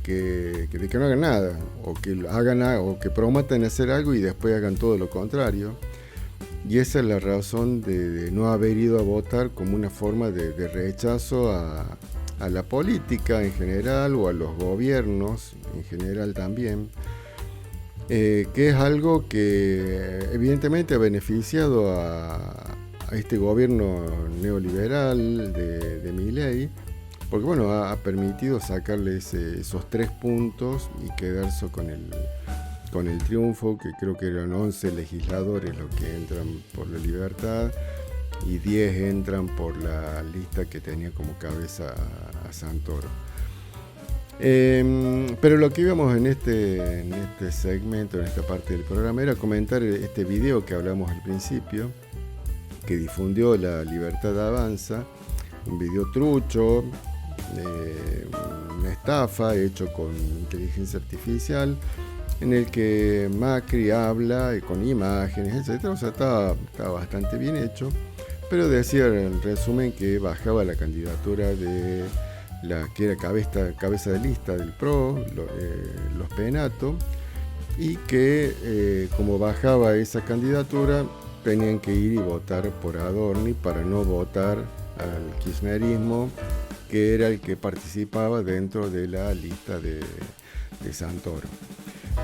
que no hagan nada, o que hagan o que prometan hacer algo y después hagan todo lo contrario. Y esa es la razón de no haber ido a votar, como una forma de rechazo a la política en general, o a los gobiernos en general también, que es algo que evidentemente ha beneficiado a este gobierno neoliberal de Milei, porque bueno, ha permitido sacarle esos 3 puntos y quedarse con el triunfo, que creo que eran 11 legisladores los que entran por la libertad, y 10 entran por la lista que tenía como cabeza a Santoro. Pero lo que íbamos en este segmento, en esta parte del programa, era comentar este video que hablamos al principio, que difundió La Libertad Avanza, un video trucho, una estafa hecho con inteligencia artificial, en el que Macri habla con imágenes, etc. O sea, estaba bastante bien hecho, pero decía en resumen que bajaba la candidatura de la que era cabeza de lista del PRO, los Penato, y que como bajaba esa candidatura tenían que ir y votar por Adorni para no votar al kirchnerismo, que era el que participaba dentro de la lista de Santoro.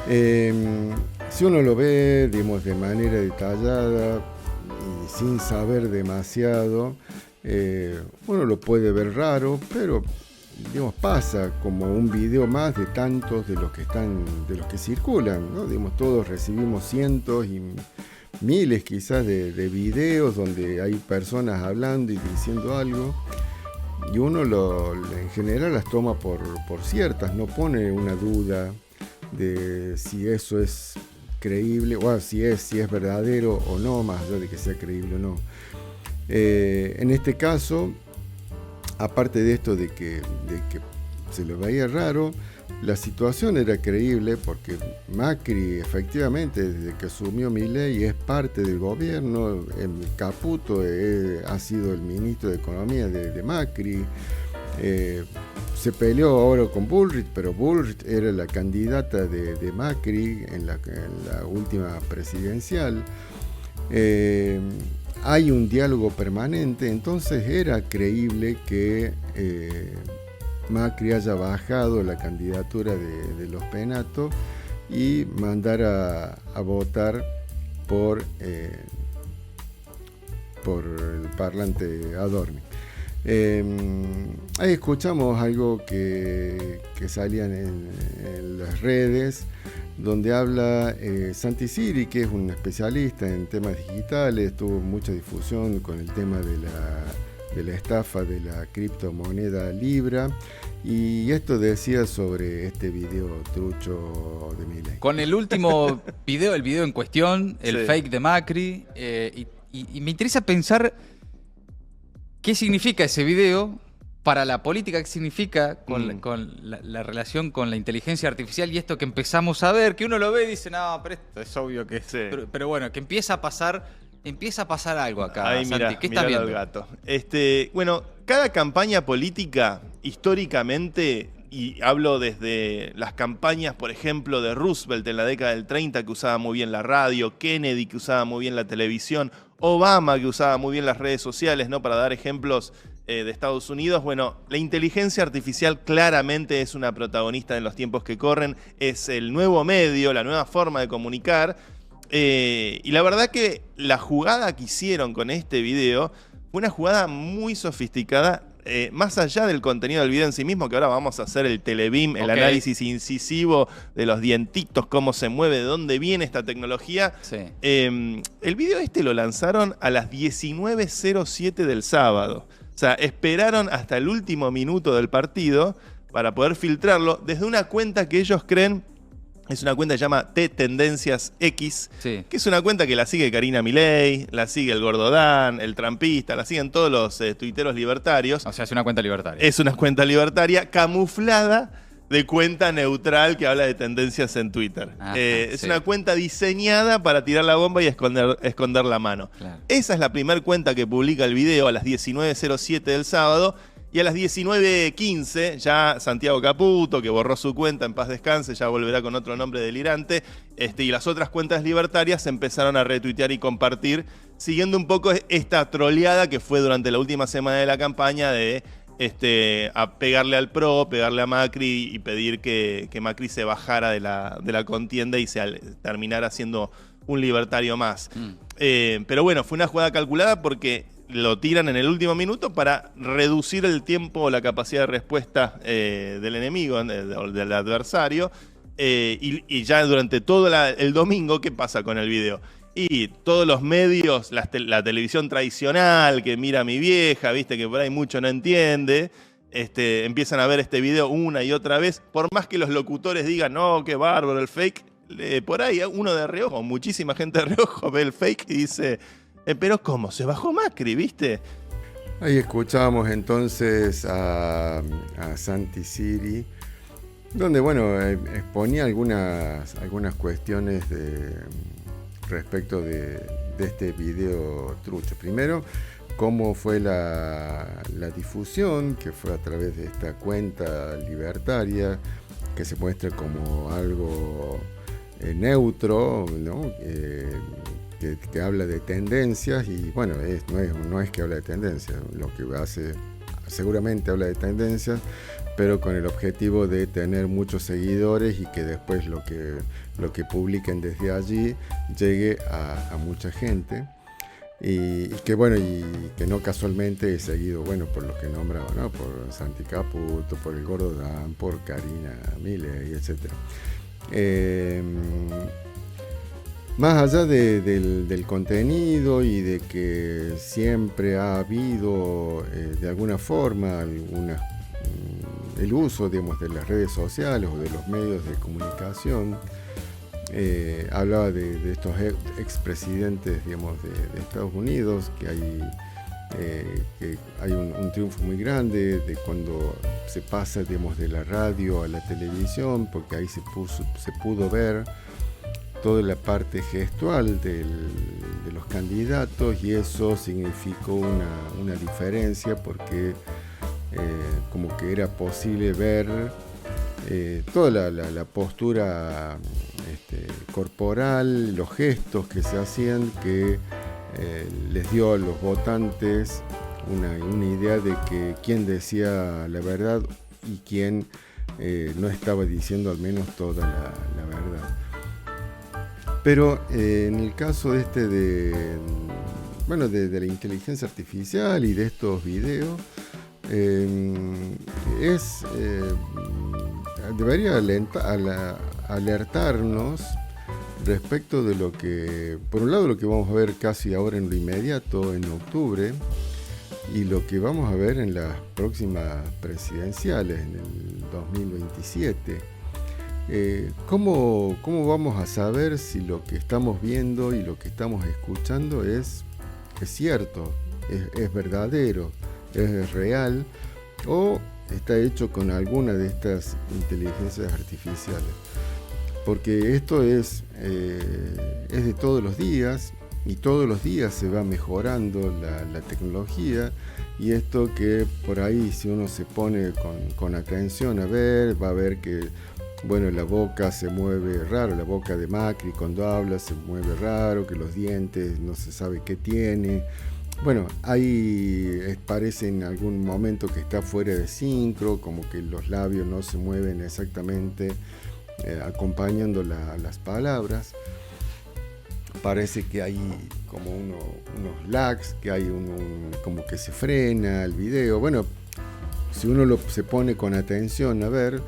Si uno lo ve, digamos, de manera detallada y sin saber demasiado, uno lo puede ver raro, pero digamos, pasa como un video más de tantos de los que circulan, ¿no? Digamos, todos recibimos cientos y miles quizás de videos donde hay personas hablando y diciendo algo, y uno en general las toma por ciertas, no pone una duda de si eso es creíble, o si es verdadero o no, más allá de que sea creíble o no. En este caso, aparte de esto de que se lo veía raro, la situación era creíble porque Macri efectivamente desde que asumió Milei es parte del gobierno. Caputo ha sido el ministro de Economía de Macri. Se peleó ahora con Bullrich, pero Bullrich era la candidata de Macri en la última presidencial. Hay un diálogo permanente, entonces era creíble que Macri haya bajado la candidatura de los Penato y mandara a votar por el parlante Adorni. Ahí escuchamos algo que salían en las redes, donde habla Santi Siri, que es un especialista en temas digitales, tuvo mucha difusión con el tema de la estafa de la criptomoneda Libra, y esto decía sobre este video trucho de Milei. Con el último video, el video en cuestión, el fake de Macri, y me interesa pensar qué significa ese video para la política, qué significa con la relación con la inteligencia artificial y esto que empezamos a ver, que uno lo ve y dice, no, pero esto es obvio que es. Pero bueno, que empieza a pasar algo acá. Ahí, Santi, ¿qué estás viendo? Al gato. Bueno, cada campaña política, históricamente, y hablo desde las campañas, por ejemplo, de Roosevelt en la década del 30, que usaba muy bien la radio, Kennedy, que usaba muy bien la televisión, Obama, que usaba muy bien las redes sociales, ¿no? Para dar ejemplos de Estados Unidos. Bueno, la inteligencia artificial claramente es una protagonista en los tiempos que corren, es el nuevo medio, la nueva forma de comunicar. Y la verdad que la jugada que hicieron con este video fue una jugada muy sofisticada, más allá del contenido del video en sí mismo, que ahora vamos a hacer el telebeam, el análisis incisivo de los dientitos, cómo se mueve, de dónde viene esta tecnología. Sí. El video lo lanzaron a las 19:07 del sábado. O sea, esperaron hasta el último minuto del partido para poder filtrarlo desde una cuenta que ellos creen es una cuenta que se llama Tendencias X, que es una cuenta que la sigue Karina Milei, la sigue el Gordodán, el Trampista, la siguen todos los tuiteros libertarios. O sea, es una cuenta libertaria. Es una cuenta libertaria camuflada de cuenta neutral que habla de tendencias en Twitter. Ajá, es una cuenta diseñada para tirar la bomba y esconder la mano. Claro. Esa es la primera cuenta que publica el video a las 19:07 del sábado. Y a las 19:15 ya Santiago Caputo, que borró su cuenta, en paz descanse, ya volverá con otro nombre delirante, y las otras cuentas libertarias empezaron a retuitear y compartir, siguiendo un poco esta troleada que fue durante la última semana de la campaña de a pegarle al PRO, pegarle a Macri y pedir que Macri se bajara de la contienda y terminara siendo un libertario más. Pero bueno, fue una jugada calculada porque lo tiran en el último minuto para reducir el tiempo o la capacidad de respuesta del enemigo, del adversario. Y ya durante todo el domingo, ¿qué pasa con el video? Y todos los medios, la televisión tradicional que mira a mi vieja, viste que por ahí mucho no entiende, empiezan a ver este video una y otra vez. Por más que los locutores digan, no, qué bárbaro el fake, por ahí uno de reojo, muchísima gente de reojo ve el fake y dice... pero ¿cómo? Se bajó Macri, ¿viste? Ahí escuchábamos entonces a Santi Siri donde, bueno, exponía algunas cuestiones respecto de este video trucho. Primero, cómo fue la difusión, que fue a través de esta cuenta libertaria, que se muestra como algo neutro, ¿no? Que habla de tendencias, y bueno, no es que habla de tendencias, lo que hace, seguramente habla de tendencias, pero con el objetivo de tener muchos seguidores y que después lo que publiquen desde allí llegue a mucha gente. Y que bueno, y que no casualmente es seguido, bueno, por los que nombraba, ¿no? Por Santi Caputo, por el Gordo Dan, por Karina Milei, etc. Más allá del contenido y de que siempre ha habido de alguna forma el uso, digamos, de las redes sociales o de los medios de comunicación, hablaba de estos expresidentes, digamos, de Estados Unidos, que hay un triunfo muy grande de cuando se pasa, digamos, de la radio a la televisión, porque ahí se pudo ver toda la parte gestual de los candidatos, y eso significó una diferencia, porque como que era posible ver toda la postura corporal, los gestos que se hacían, que les dio a los votantes una idea de que quién decía la verdad y quién no estaba diciendo al menos toda la verdad. Pero en el caso de la inteligencia artificial y de estos videos, debería alertarnos respecto de lo que, por un lado, lo que vamos a ver casi ahora en lo inmediato, en octubre, y lo que vamos a ver en las próximas presidenciales, en el 2027. ¿Cómo vamos a saber si lo que estamos viendo y lo que estamos escuchando es cierto, es verdadero, es real, o está hecho con alguna de estas inteligencias artificiales? Porque esto es de todos los días, y todos los días se va mejorando la tecnología, y esto que por ahí, si uno se pone con atención a ver, va a ver que, bueno, la boca se mueve raro, la boca de Macri cuando habla se mueve raro, que los dientes no se sabe qué tiene. Bueno, ahí parece en algún momento que está fuera de sincro, como que los labios no se mueven exactamente acompañando las palabras. Parece que hay como unos lags, que hay como que se frena el video. Bueno, si uno se pone con atención a ver,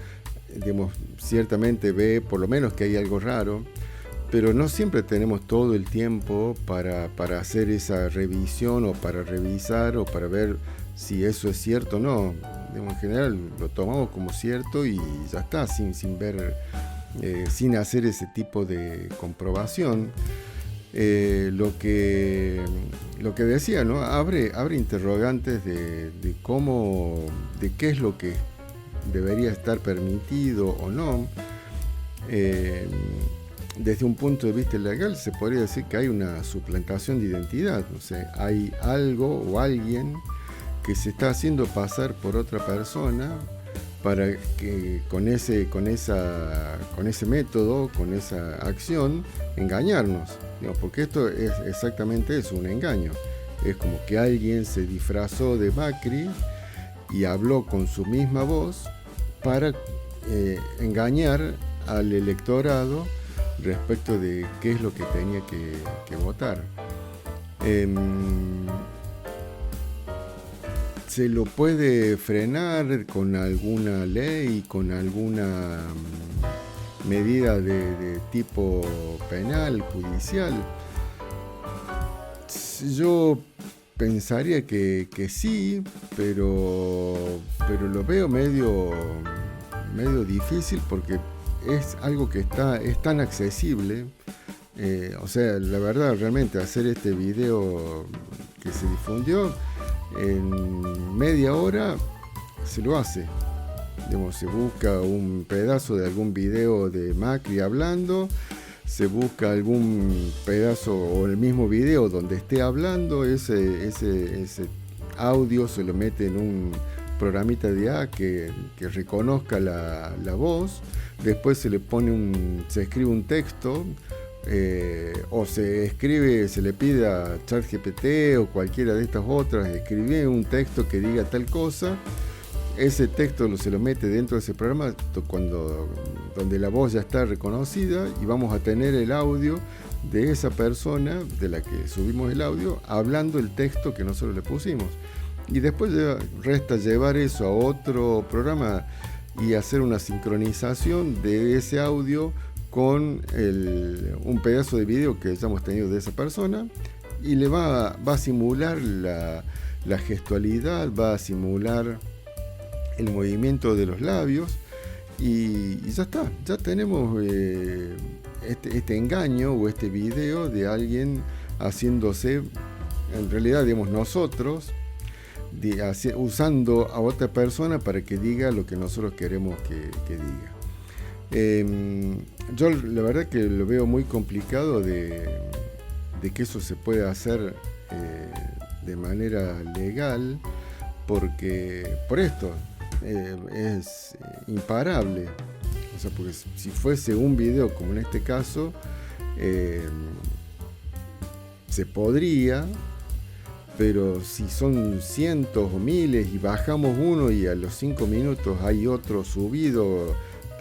digamos, ciertamente ve por lo menos que hay algo raro, pero no siempre tenemos todo el tiempo para hacer esa revisión, o para revisar, o para ver si eso es cierto o no. En general lo tomamos como cierto y ya está, sin ver, sin hacer ese tipo de comprobación. Lo que decía, ¿no? Abre interrogantes de qué es lo que debería estar permitido o no. Desde un punto de vista legal se podría decir que hay una suplantación de identidad. O sea, hay algo o alguien que se está haciendo pasar por otra persona para que con ese método, con esa acción, engañarnos. Porque esto es exactamente eso, un engaño. Es como que alguien se disfrazó de Macri y habló con su misma voz para engañar al electorado respecto de qué es lo que tenía que votar. ¿Se lo puede frenar con alguna ley, con alguna medida de tipo penal, judicial? Yo pensaría que sí, pero lo veo medio difícil, porque es algo que es tan accesible. O sea, la verdad, realmente hacer este video que se difundió, en media hora se lo hace. Digamos, se busca un pedazo de algún video de Macri hablando, se busca algún pedazo o el mismo video donde esté hablando, ese audio se lo mete en un programita de IA que reconozca la voz, después se le se escribe un texto, o se le pide a ChatGPT o cualquiera de estas otras, escribe un texto que diga tal cosa. Ese texto se lo mete dentro de ese programa donde la voz ya está reconocida, y vamos a tener el audio de esa persona de la que subimos el audio hablando el texto que nosotros le pusimos. Y después resta llevar eso a otro programa y hacer una sincronización de ese audio con un pedazo de video que hayamos tenido de esa persona, y le va a simular la gestualidad, va a simular el movimiento de los labios, y ya está, ya tenemos este engaño o este video de alguien haciéndose, en realidad, digamos, nosotros, usando a otra persona para que diga lo que nosotros queremos que diga. Yo la verdad que lo veo muy complicado de que eso se pueda hacer de manera legal, porque por esto es imparable. O sea, porque si fuese un video como en este caso, se podría, pero si son cientos o miles y bajamos uno y a los 5 minutos hay otro subido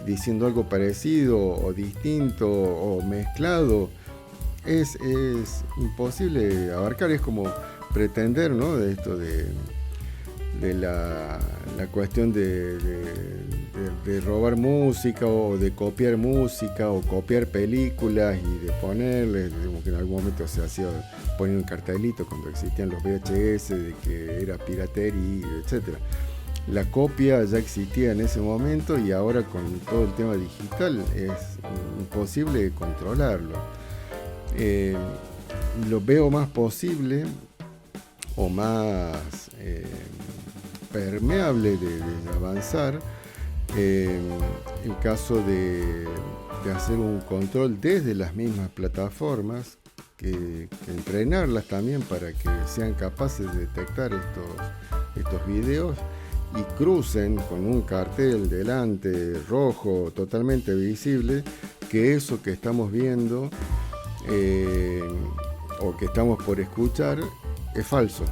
diciendo algo parecido o distinto o mezclado, es imposible abarcar. Es como pretender, ¿no?, de esto de la cuestión de robar música o de copiar música o copiar películas y de ponerle, como que en algún momento se hacía poniendo un cartelito cuando existían los VHS de que era piratería, etcétera. La copia ya existía en ese momento, y ahora con todo el tema digital es imposible controlarlo. Lo veo más posible o más permeable de avanzar en caso de hacer un control desde las mismas plataformas, que entrenarlas también para que sean capaces de detectar estos videos y crucen con un cartel delante rojo totalmente visible que eso que estamos viendo o que estamos por escuchar es falso.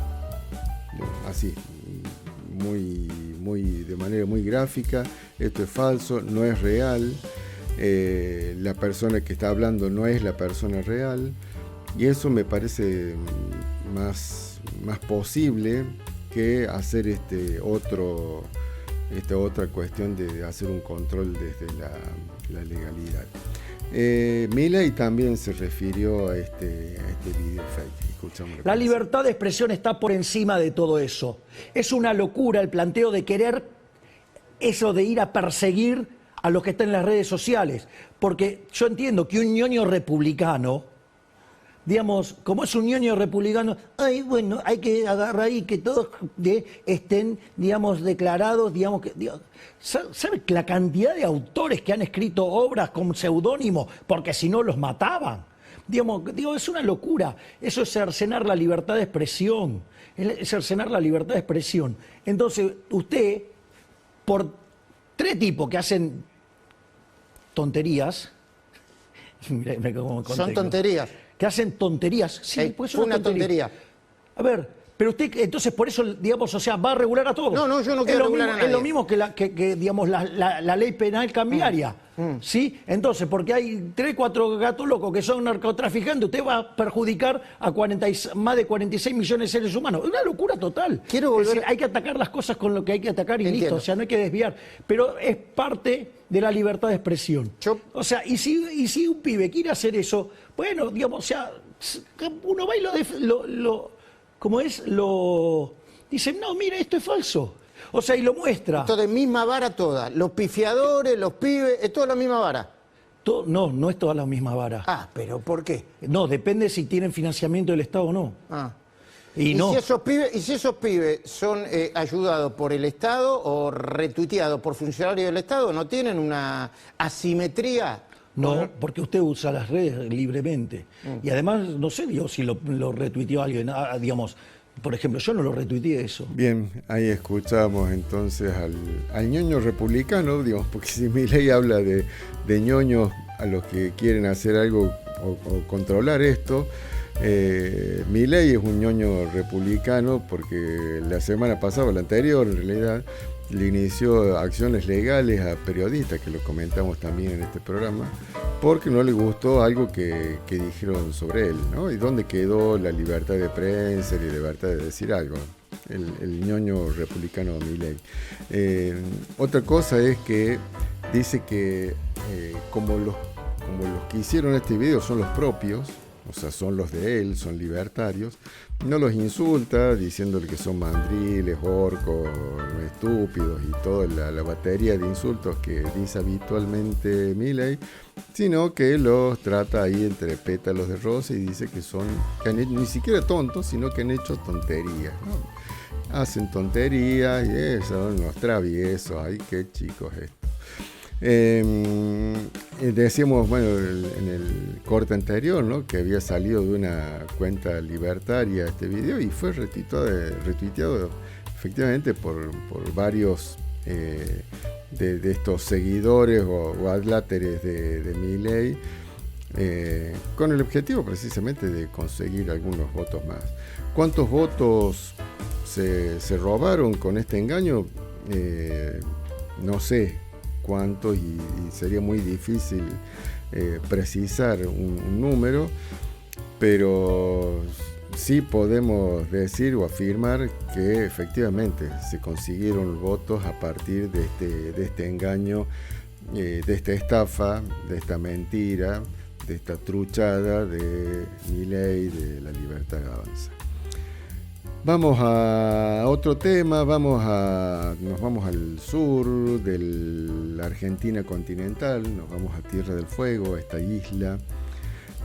Así, de manera muy gráfica, esto es falso, no es real, la persona que está hablando no es la persona real, y eso me parece más posible que hacer esta otra cuestión de hacer un control desde la legalidad. Milei también se refirió a este video fake. La libertad de expresión está por encima de todo eso. Es una locura el planteo de querer eso de ir a perseguir a los que están en las redes sociales. Porque yo entiendo que un ñoño republicano, digamos, como es un ñoño republicano, bueno, hay que agarrar ahí que todos estén, digamos, declarados, digamos que... ¿Sabe la cantidad de autores que han escrito obras con seudónimo porque si no los mataban? Digo, es una locura. Eso es cercenar la libertad de expresión. Es cercenar la libertad de expresión. Entonces, usted, por 3 tipos que hacen tonterías... Son tonterías. Que hacen tonterías. Sí, pues es una tontería. A ver... Pero usted, entonces, por eso, digamos, o sea, va a regular a todos. No, yo no quiero regular a nadie. Es lo mismo que digamos, la ley penal cambiaria, ¿sí? Entonces, porque hay 3, 4 gatos locos que son narcotraficantes, usted va a perjudicar a más de 46 millones de seres humanos. Es una locura total. Quiero volver... Es decir, hay que atacar las cosas con lo que hay que atacar y listo. O sea, no hay que desviar. Pero es parte de la libertad de expresión. O sea, y si un pibe quiere hacer eso, bueno, digamos, o sea, uno va y ¿cómo es? Dicen, no, mira, esto es falso. O sea, y lo muestra. Esto de misma vara toda. Los pifiadores, los pibes, es toda la misma vara. No es toda la misma vara. Ah, pero ¿por qué? No, depende si tienen financiamiento del Estado o no. Y no. Si esos pibes son ayudados por el Estado o retuiteados por funcionarios del Estado, ¿no tienen una asimetría? No, porque usted usa las redes libremente. Y además, no sé yo si lo retuiteó alguien, digamos, por ejemplo, yo no lo retuiteé eso. Bien, ahí escuchamos entonces al ñoño republicano, digamos, porque si Milei habla de ñoños a los que quieren hacer algo o controlar esto, Milei es un ñoño republicano porque la semana pasada, la anterior en realidad, le inició acciones legales a periodistas, que lo comentamos también en este programa, porque no le gustó algo que dijeron sobre él, ¿no? Y dónde quedó la libertad de prensa y la libertad de decir algo, el ñoño republicano Milei. Otra cosa es que dice que como los que hicieron este video son los propios, o sea, son los de él, son libertarios, no los insulta diciéndole que son mandriles, orcos, estúpidos y toda la batería de insultos que dice habitualmente Milei, sino que los trata ahí entre pétalos de rosa y dice que han hecho, ni siquiera tontos, sino que han hecho tonterías, ¿no? Hacen tonterías y son unos traviesos, ay, qué chicos esto. Decíamos, bueno, en el corte anterior, ¿no?, que había salido de una cuenta libertaria este video y fue retuiteado efectivamente por varios de estos seguidores o adláteres de Milei, con el objetivo precisamente de conseguir algunos votos más. ¿Cuántos votos se robaron con este engaño? No sé cuántos y sería muy difícil precisar un número, pero sí podemos decir o afirmar que efectivamente se consiguieron votos a partir de este engaño, de esta estafa, de esta mentira, de esta truchada de Milei, de La Libertad Avanza. Vamos a otro tema, nos vamos al sur de la Argentina continental, nos vamos a Tierra del Fuego, a esta isla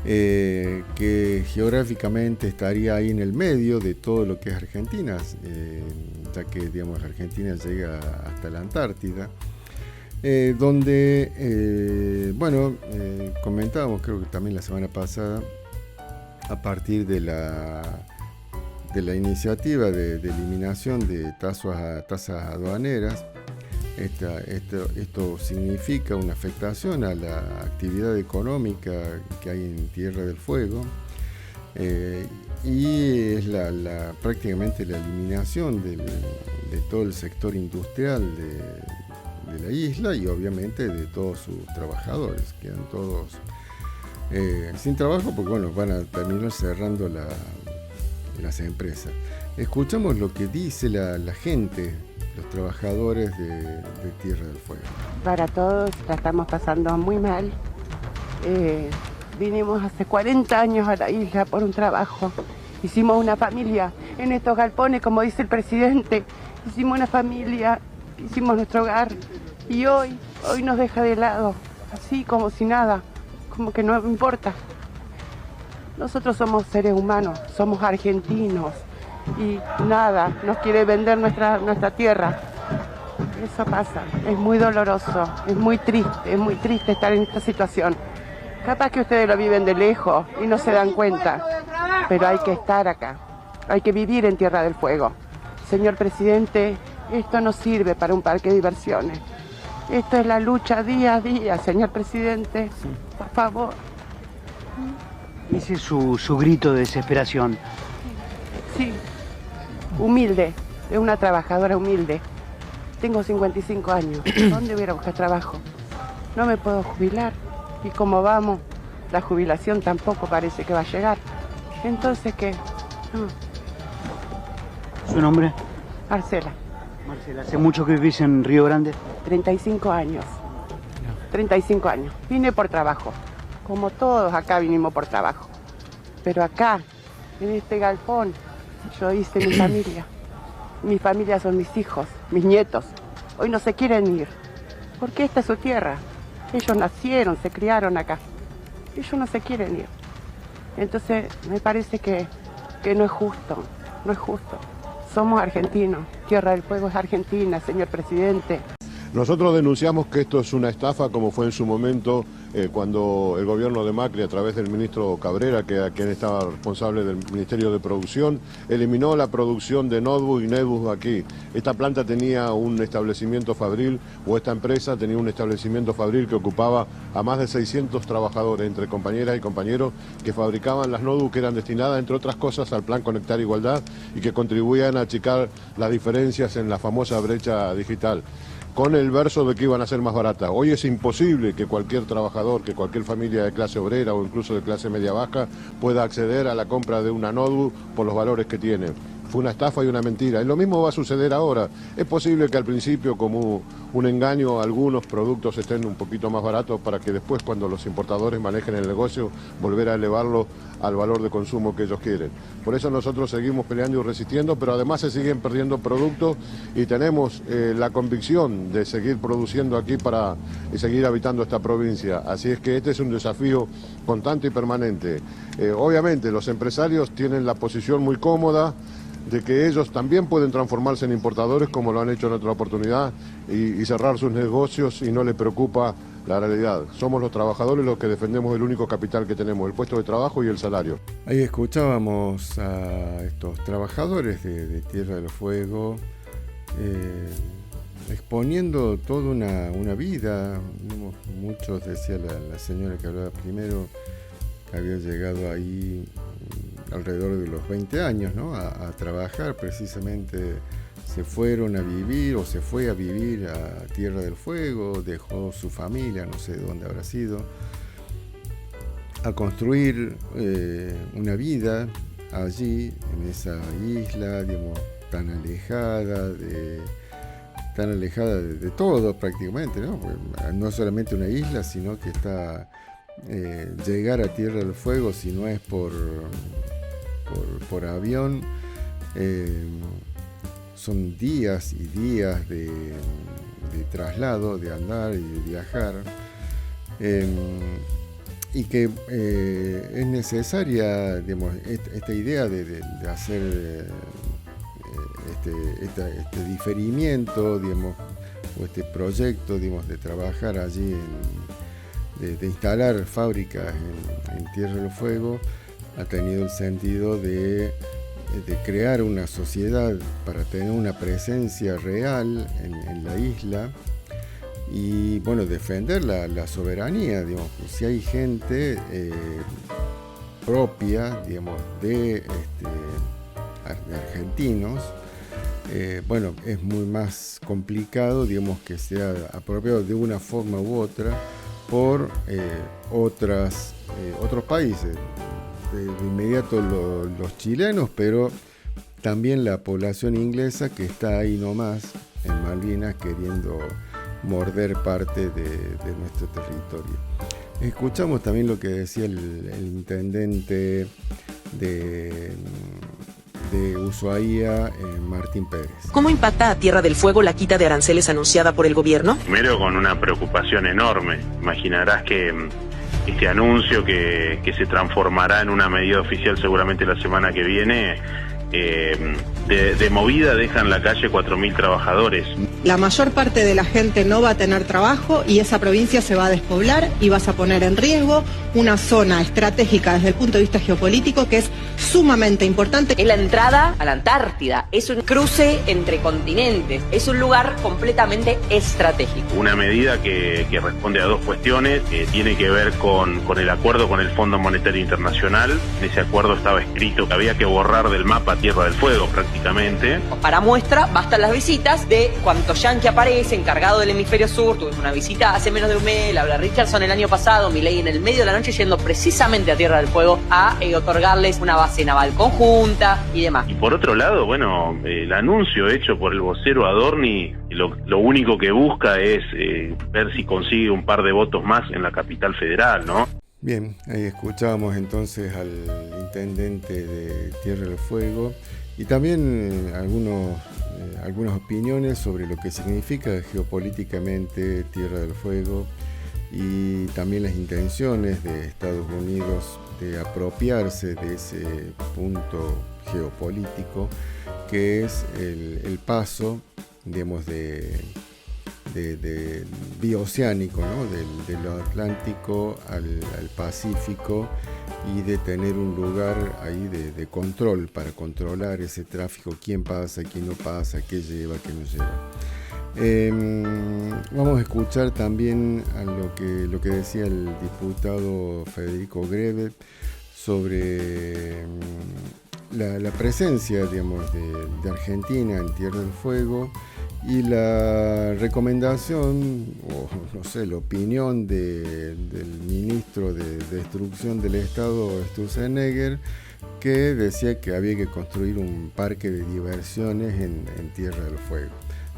que geográficamente estaría ahí en el medio de todo lo que es Argentina, ya que, digamos, Argentina llega hasta la Antártida, donde, comentábamos, creo que también la semana pasada, a partir de la iniciativa de eliminación de tasas aduaneras. Esto significa una afectación a la actividad económica que hay en Tierra del Fuego, y es prácticamente la eliminación de todo el sector industrial de la isla y obviamente de todos sus trabajadores. Quedan todos sin trabajo porque, bueno, van a terminar cerrando las empresas. Escuchamos lo que dice la gente, los trabajadores de Tierra del Fuego. Para todos la estamos pasando muy mal. Vinimos hace 40 años a la isla por un trabajo. Hicimos una familia en estos galpones, como dice el presidente. Hicimos una familia, hicimos nuestro hogar y hoy nos deja de lado, así como si nada, como que no importa. Nosotros somos seres humanos, somos argentinos y nada, nos quiere vender nuestra tierra. Eso pasa, es muy doloroso, es muy triste estar en esta situación. Capaz que ustedes lo viven de lejos y no se dan cuenta, pero hay que estar acá, hay que vivir en Tierra del Fuego. Señor presidente, esto no sirve para un parque de diversiones. Esto es la lucha día a día, señor presidente, por favor. Ese es su grito de desesperación. Sí, humilde, es una trabajadora humilde. Tengo 55 años, ¿dónde voy a buscar trabajo? No me puedo jubilar y como vamos, la jubilación tampoco parece que va a llegar. Entonces, ¿qué? ¿Su nombre? Marcela. Marcela, ¿hace mucho que vivís en Río Grande? 35 años. 35 años. Vine por trabajo. Como todos acá vinimos por trabajo. Pero acá, en este galpón, yo hice mi familia. Mi familia son mis hijos, mis nietos. Hoy no se quieren ir, porque esta es su tierra. Ellos nacieron, se criaron acá. Ellos no se quieren ir. Entonces, me parece que no es justo. no es justo. Somos argentinos, Tierra del Fuego es Argentina, señor presidente. Nosotros denunciamos que esto es una estafa, como fue en su momento cuando el gobierno de Macri, a través del ministro Cabrera, quien estaba responsable del Ministerio de Producción, eliminó la producción de notebook y netbook aquí. Esta planta tenía un establecimiento fabril, o esta empresa tenía un establecimiento fabril que ocupaba a más de 600 trabajadores, entre compañeras y compañeros, que fabricaban las notebooks que eran destinadas, entre otras cosas, al Plan Conectar Igualdad y que contribuían a achicar las diferencias en la famosa brecha digital, con el verso de que iban a ser más baratas. Hoy es imposible que cualquier trabajador, que cualquier familia de clase obrera o incluso de clase media baja pueda acceder a la compra de una notebook por los valores que tiene. Fue una estafa y una mentira. Y lo mismo va a suceder ahora. Es posible que al principio, como un engaño, algunos productos estén un poquito más baratos para que después, cuando los importadores manejen el negocio, volver a elevarlo al valor de consumo que ellos quieren. Por eso nosotros seguimos peleando y resistiendo, pero además se siguen perdiendo productos y tenemos la convicción de seguir produciendo aquí para seguir habitando esta provincia. Así es que este es un desafío constante y permanente. Obviamente los empresarios tienen la posición muy cómoda de que ellos también pueden transformarse en importadores, como lo han hecho en otra oportunidad, y cerrar sus negocios, y no les preocupa la realidad. Somos los trabajadores los que defendemos el único capital que tenemos, el puesto de trabajo y el salario. Ahí escuchábamos a estos trabajadores de Tierra del Fuego exponiendo toda una vida. Muchos, decía la señora que hablaba primero, que había llegado ahí alrededor de los 20 años, ¿no? a trabajar. Precisamente se fueron a vivir, o se fue a vivir a Tierra del Fuego, dejó su familia, no sé de dónde habrá sido, a construir una vida allí, en esa isla, digamos, tan alejada de todo prácticamente, ¿no? No solamente una isla, sino que está llegar a Tierra del Fuego, si no es por avión, son días y días de traslado, de andar y de viajar, y que es necesaria, digamos, esta idea de hacer este diferimiento, digamos, o este proyecto, digamos, de trabajar allí, de instalar fábricas en Tierra del Fuego, ha tenido el sentido de crear una sociedad para tener una presencia real en la isla y, bueno, defender la soberanía, digamos. Si hay gente propia, digamos, de argentinos, bueno, es muy más complicado, digamos, que sea apropiado de una forma u otra por otros países. De inmediato los chilenos, pero también la población inglesa que está ahí nomás en Malvinas queriendo morder parte de nuestro territorio. Escuchamos también lo que decía el intendente de Ushuaia, Martín Pérez. ¿Cómo impacta a Tierra del Fuego la quita de aranceles anunciada por el gobierno? Primero, con una preocupación enorme. Imaginarás que este anuncio que se transformará en una medida oficial seguramente la semana que viene, de movida deja en la calle 4.000 trabajadores. La mayor parte de la gente no va a tener trabajo y esa provincia se va a despoblar y vas a poner en riesgo una zona estratégica desde el punto de vista geopolítico que es sumamente importante. Es la entrada a la Antártida, es un cruce entre continentes, es un lugar completamente estratégico. Una medida que responde a dos cuestiones, que tiene que ver con el acuerdo con el Fondo Monetario Internacional. En ese acuerdo estaba escrito que había que borrar del mapa Tierra del Fuego prácticamente. Para muestra bastan las visitas de cuanto yanqui aparece encargado del hemisferio sur. Tuvimos una visita hace menos de un mes, la habla Richardson el año pasado, Milei en el medio de la noche yendo precisamente a Tierra del Fuego a otorgarles una base naval conjunta y demás. Y por otro lado, bueno, el anuncio hecho por el vocero Adorni, lo único que busca es ver si consigue un par de votos más en la capital federal, ¿no? Bien, ahí escuchábamos entonces al intendente de Tierra del Fuego y también algunas opiniones sobre lo que significa geopolíticamente Tierra del Fuego y también las intenciones de Estados Unidos de apropiarse de ese punto geopolítico, que es el paso, digamos, de bioceánico, ¿no? del Atlántico al Pacífico, y de tener un lugar ahí de control para controlar ese tráfico, quién pasa, quién no pasa, qué lleva, qué no lleva. Vamos a escuchar también a lo que decía el diputado Federico Greve sobre la presencia, digamos, de Argentina en Tierra del Fuego, y la recomendación, o no sé, la opinión del ministro de Destrucción del Estado, Sturzenegger, que decía que había que construir un parque de diversiones en Tierra del Fuego.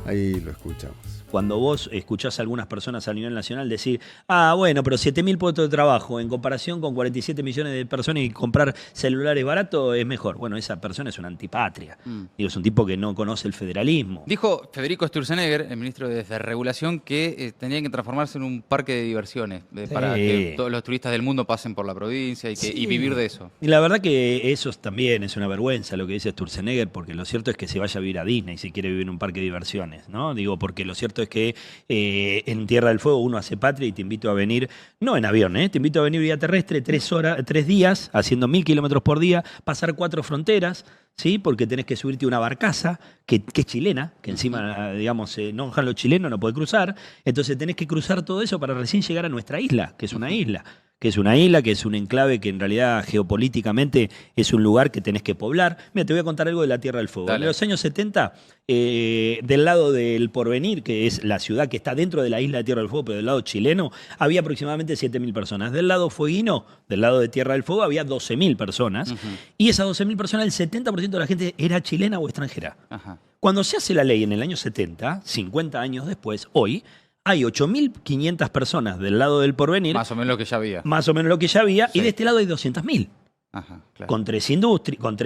Ahí lo escuchamos. Cuando vos escuchás a algunas personas a nivel nacional decir, bueno, pero 7.000 puestos de trabajo en comparación con 47 millones de personas y comprar celulares baratos es mejor. Bueno, esa persona es una antipatria. Digo, es un tipo que no conoce el federalismo. Dijo Federico Sturzenegger, el ministro de Desregulación, que tenía que transformarse en un parque de diversiones para que todos los turistas del mundo pasen por la provincia y vivir de eso. Y la verdad que eso también es una vergüenza lo que dice Sturzenegger, porque lo cierto es que se vaya a vivir a Disney si quiere vivir en un parque de diversiones, ¿no? Digo, porque lo cierto es que en Tierra del Fuego uno hace patria y te invito a venir, no en avión, te invito a venir vía terrestre 3 días, haciendo 1.000 kilómetros por día, pasar 4 fronteras, ¿sí? Porque tenés que subirte a una barcaza que es chilena, que encima, digamos, no los chilenos no puede cruzar, entonces tenés que cruzar todo eso para recién llegar a nuestra isla, que es una isla. Que es un enclave que en realidad geopolíticamente es un lugar que tenés que poblar. Mira, te voy a contar algo de la Tierra del Fuego. Dale. En los años 70, del lado del Porvenir, que es la ciudad que está dentro de la isla de Tierra del Fuego, pero del lado chileno, había aproximadamente 7.000 personas. Del lado fueguino, del lado de Tierra del Fuego, había 12.000 personas. Y esas 12.000 personas, el 70% de la gente era chilena o extranjera. Cuando se hace la ley en el año 70, 50 años después, hoy, hay 8.500 personas del lado del Porvenir. Más o menos lo que ya había. Más o menos lo que ya había. Sí. Y de este lado hay 200.000. Claro. Con 3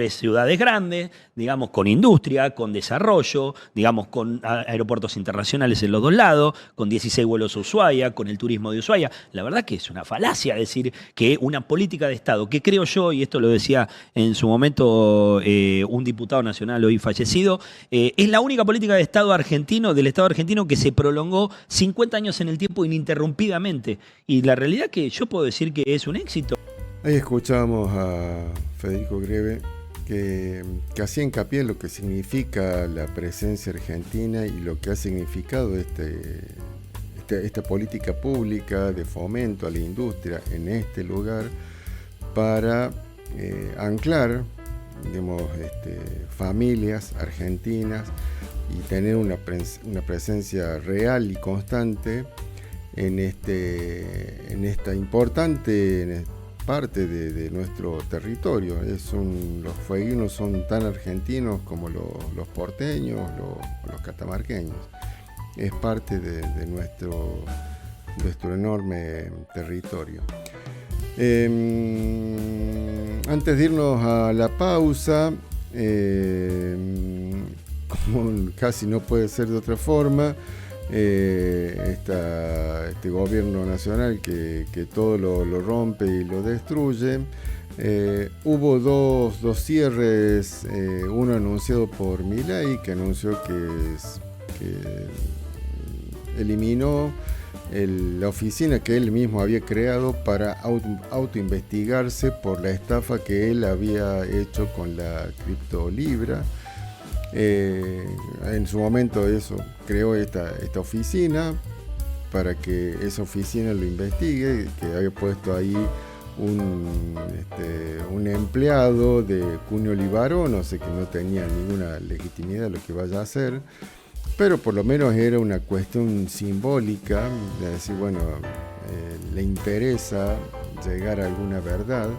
ciudades grandes, digamos, con industria, con desarrollo, digamos, con aeropuertos internacionales en los dos lados, con 16 vuelos a Ushuaia, con el turismo de Ushuaia. La verdad que es una falacia decir que una política de Estado, que creo yo, y esto lo decía en su momento un diputado nacional hoy fallecido, es la única política de Estado argentino, del Estado argentino, que se prolongó 50 años en el tiempo ininterrumpidamente. Y la realidad que yo puedo decir que es un éxito. Ahí escuchamos a Federico Greve que hacía hincapié en lo que significa la presencia argentina y lo que ha significado esta política pública de fomento a la industria en este lugar para anclar, digamos, familias argentinas y tener una presencia real y constante en esta importante parte de nuestro territorio. Los fueguinos son tan argentinos como los porteños, los catamarqueños. Es parte de nuestro enorme territorio. Antes de irnos a la pausa, como casi no puede ser de otra forma, este gobierno nacional que todo lo rompe y lo destruye. Hubo dos cierres, uno anunciado por Milei, que anunció que eliminó la oficina que él mismo había creado para autoinvestigarse por la estafa que él había hecho con la criptolibra. En su momento eso creó esta oficina para que esa oficina lo investigue, que había puesto ahí un empleado de Cunio Libaró, no sé, que no tenía ninguna legitimidad lo que vaya a hacer, pero por lo menos era una cuestión simbólica de decir, bueno, le interesa llegar a alguna verdad.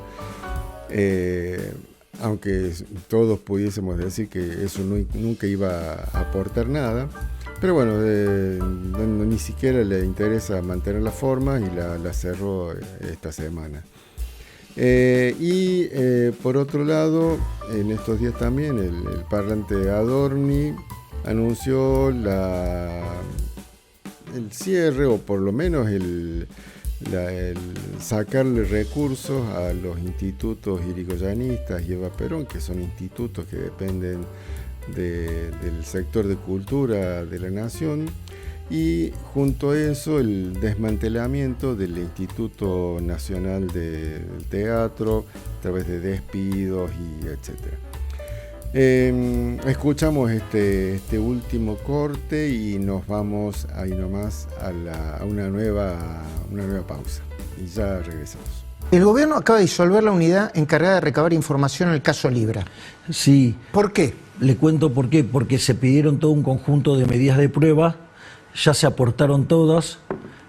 Aunque todos pudiésemos decir que eso nunca iba a aportar nada, pero bueno, ni siquiera le interesa mantener la forma y la cerró esta semana. Por otro lado, en estos días también el parlante Adorni anunció el cierre, o por lo menos el sacarle recursos a los institutos irigoyanistas y Eva Perón, que son institutos que dependen del sector de cultura de la nación, y junto a eso el desmantelamiento del Instituto Nacional del Teatro a través de despidos y etcétera. Escuchamos este último corte y nos vamos ahí nomás a una nueva pausa y ya regresamos. El gobierno acaba de disolver la unidad encargada de recabar información en el caso Libra. Sí. ¿Por qué? Le cuento por qué. Porque se pidieron todo un conjunto de medidas de prueba, ya se aportaron todas,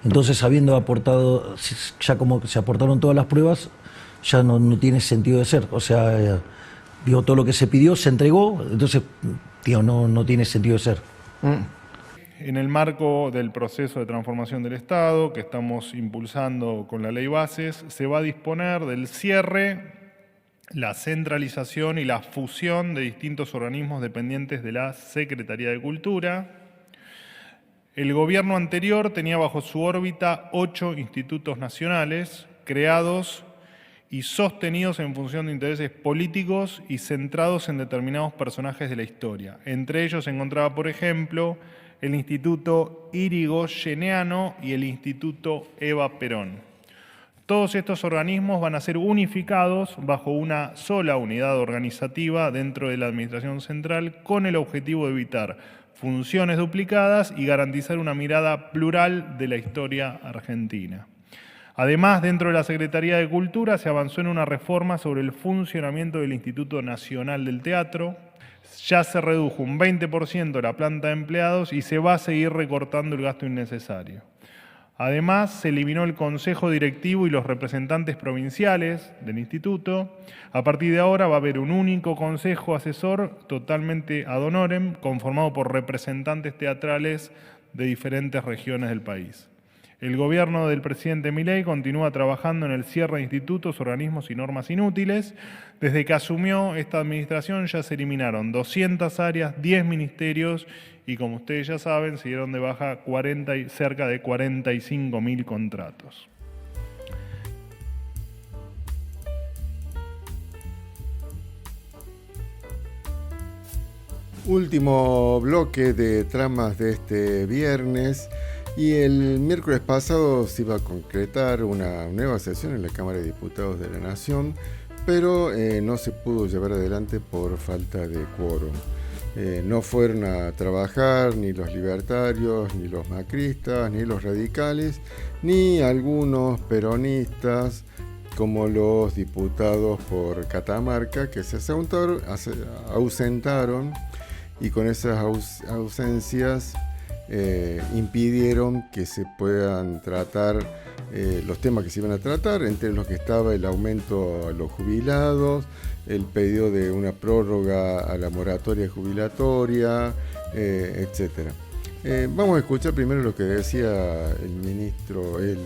entonces habiendo aportado, ya como se aportaron todas las pruebas, ya no tiene sentido de ser. O sea, digo, todo lo que se pidió se entregó, entonces, digo, no tiene sentido de ser. En el marco del proceso de transformación del Estado que estamos impulsando con la Ley Bases, se va a disponer del cierre, la centralización y la fusión de distintos organismos dependientes de la Secretaría de Cultura. El gobierno anterior tenía bajo su órbita 8 institutos nacionales creados y sostenidos en función de intereses políticos y centrados en determinados personajes de la historia. Entre ellos se encontraba, por ejemplo, el Instituto Irigoyeniano y el Instituto Eva Perón. Todos estos organismos van a ser unificados bajo una sola unidad organizativa dentro de la Administración Central con el objetivo de evitar funciones duplicadas y garantizar una mirada plural de la historia argentina. Además, dentro de la Secretaría de Cultura se avanzó en una reforma sobre el funcionamiento del Instituto Nacional del Teatro. Ya se redujo un 20% la planta de empleados y se va a seguir recortando el gasto innecesario. Además, se eliminó el Consejo Directivo y los representantes provinciales del Instituto. A partir de ahora va a haber un único Consejo Asesor totalmente ad honorem, conformado por representantes teatrales de diferentes regiones del país. El gobierno del presidente Milei continúa trabajando en el cierre de institutos, organismos y normas inútiles. Desde que asumió esta administración ya se eliminaron 200 áreas, 10 ministerios y, como ustedes ya saben, se dieron de baja cerca de 45.000 contratos. Último bloque de tramas de este viernes. Y el miércoles pasado se iba a concretar una nueva sesión en la Cámara de Diputados de la Nación, pero no se pudo llevar adelante por falta de quórum. No fueron a trabajar ni los libertarios, ni los macristas, ni los radicales, ni algunos peronistas, como los diputados por Catamarca, que se ausentaron y con esas ausencias impidieron que se puedan tratar los temas que se iban a tratar, entre los que estaba el aumento a los jubilados, el pedido de una prórroga a la moratoria jubilatoria, etc. Vamos a escuchar primero lo que decía el ministro, el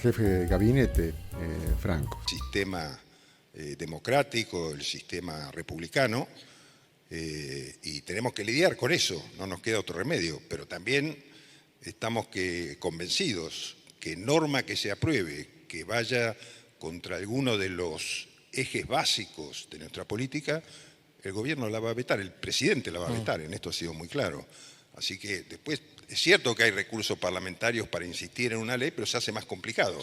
jefe de gabinete, Franco. Sistema democrático, el sistema republicano, y tenemos que lidiar con eso, no nos queda otro remedio, pero también estamos convencidos que norma que se apruebe, que vaya contra alguno de los ejes básicos de nuestra política, el gobierno la va a vetar, el presidente la va a vetar, en esto ha sido muy claro. Así que después, es cierto que hay recursos parlamentarios para insistir en una ley, pero se hace más complicado.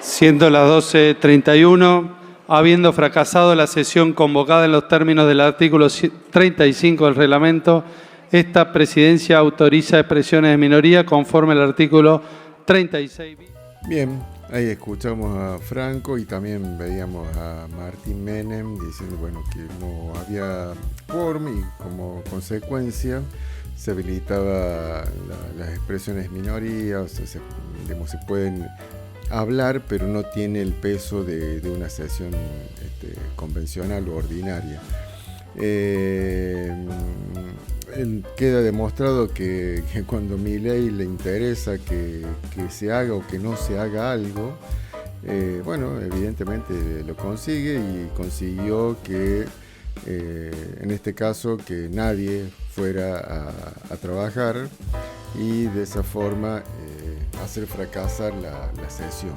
Siendo las 12:31, habiendo fracasado la sesión convocada en los términos del artículo 35 del reglamento, esta presidencia autoriza expresiones de minoría conforme al artículo 36. Bien, ahí escuchamos a Franco y también veíamos a Martín Menem diciendo que no había quórum y como consecuencia se habilitaba las expresiones minoría, o sea, se pueden hablar, pero no tiene el peso de una sesión convencional o ordinaria. Queda demostrado que cuando Milei le interesa que se haga o que no se haga algo, Bueno, evidentemente lo consigue y consiguió que, en este caso, que nadie fuera a trabajar y de esa forma hacer fracasar la sesión.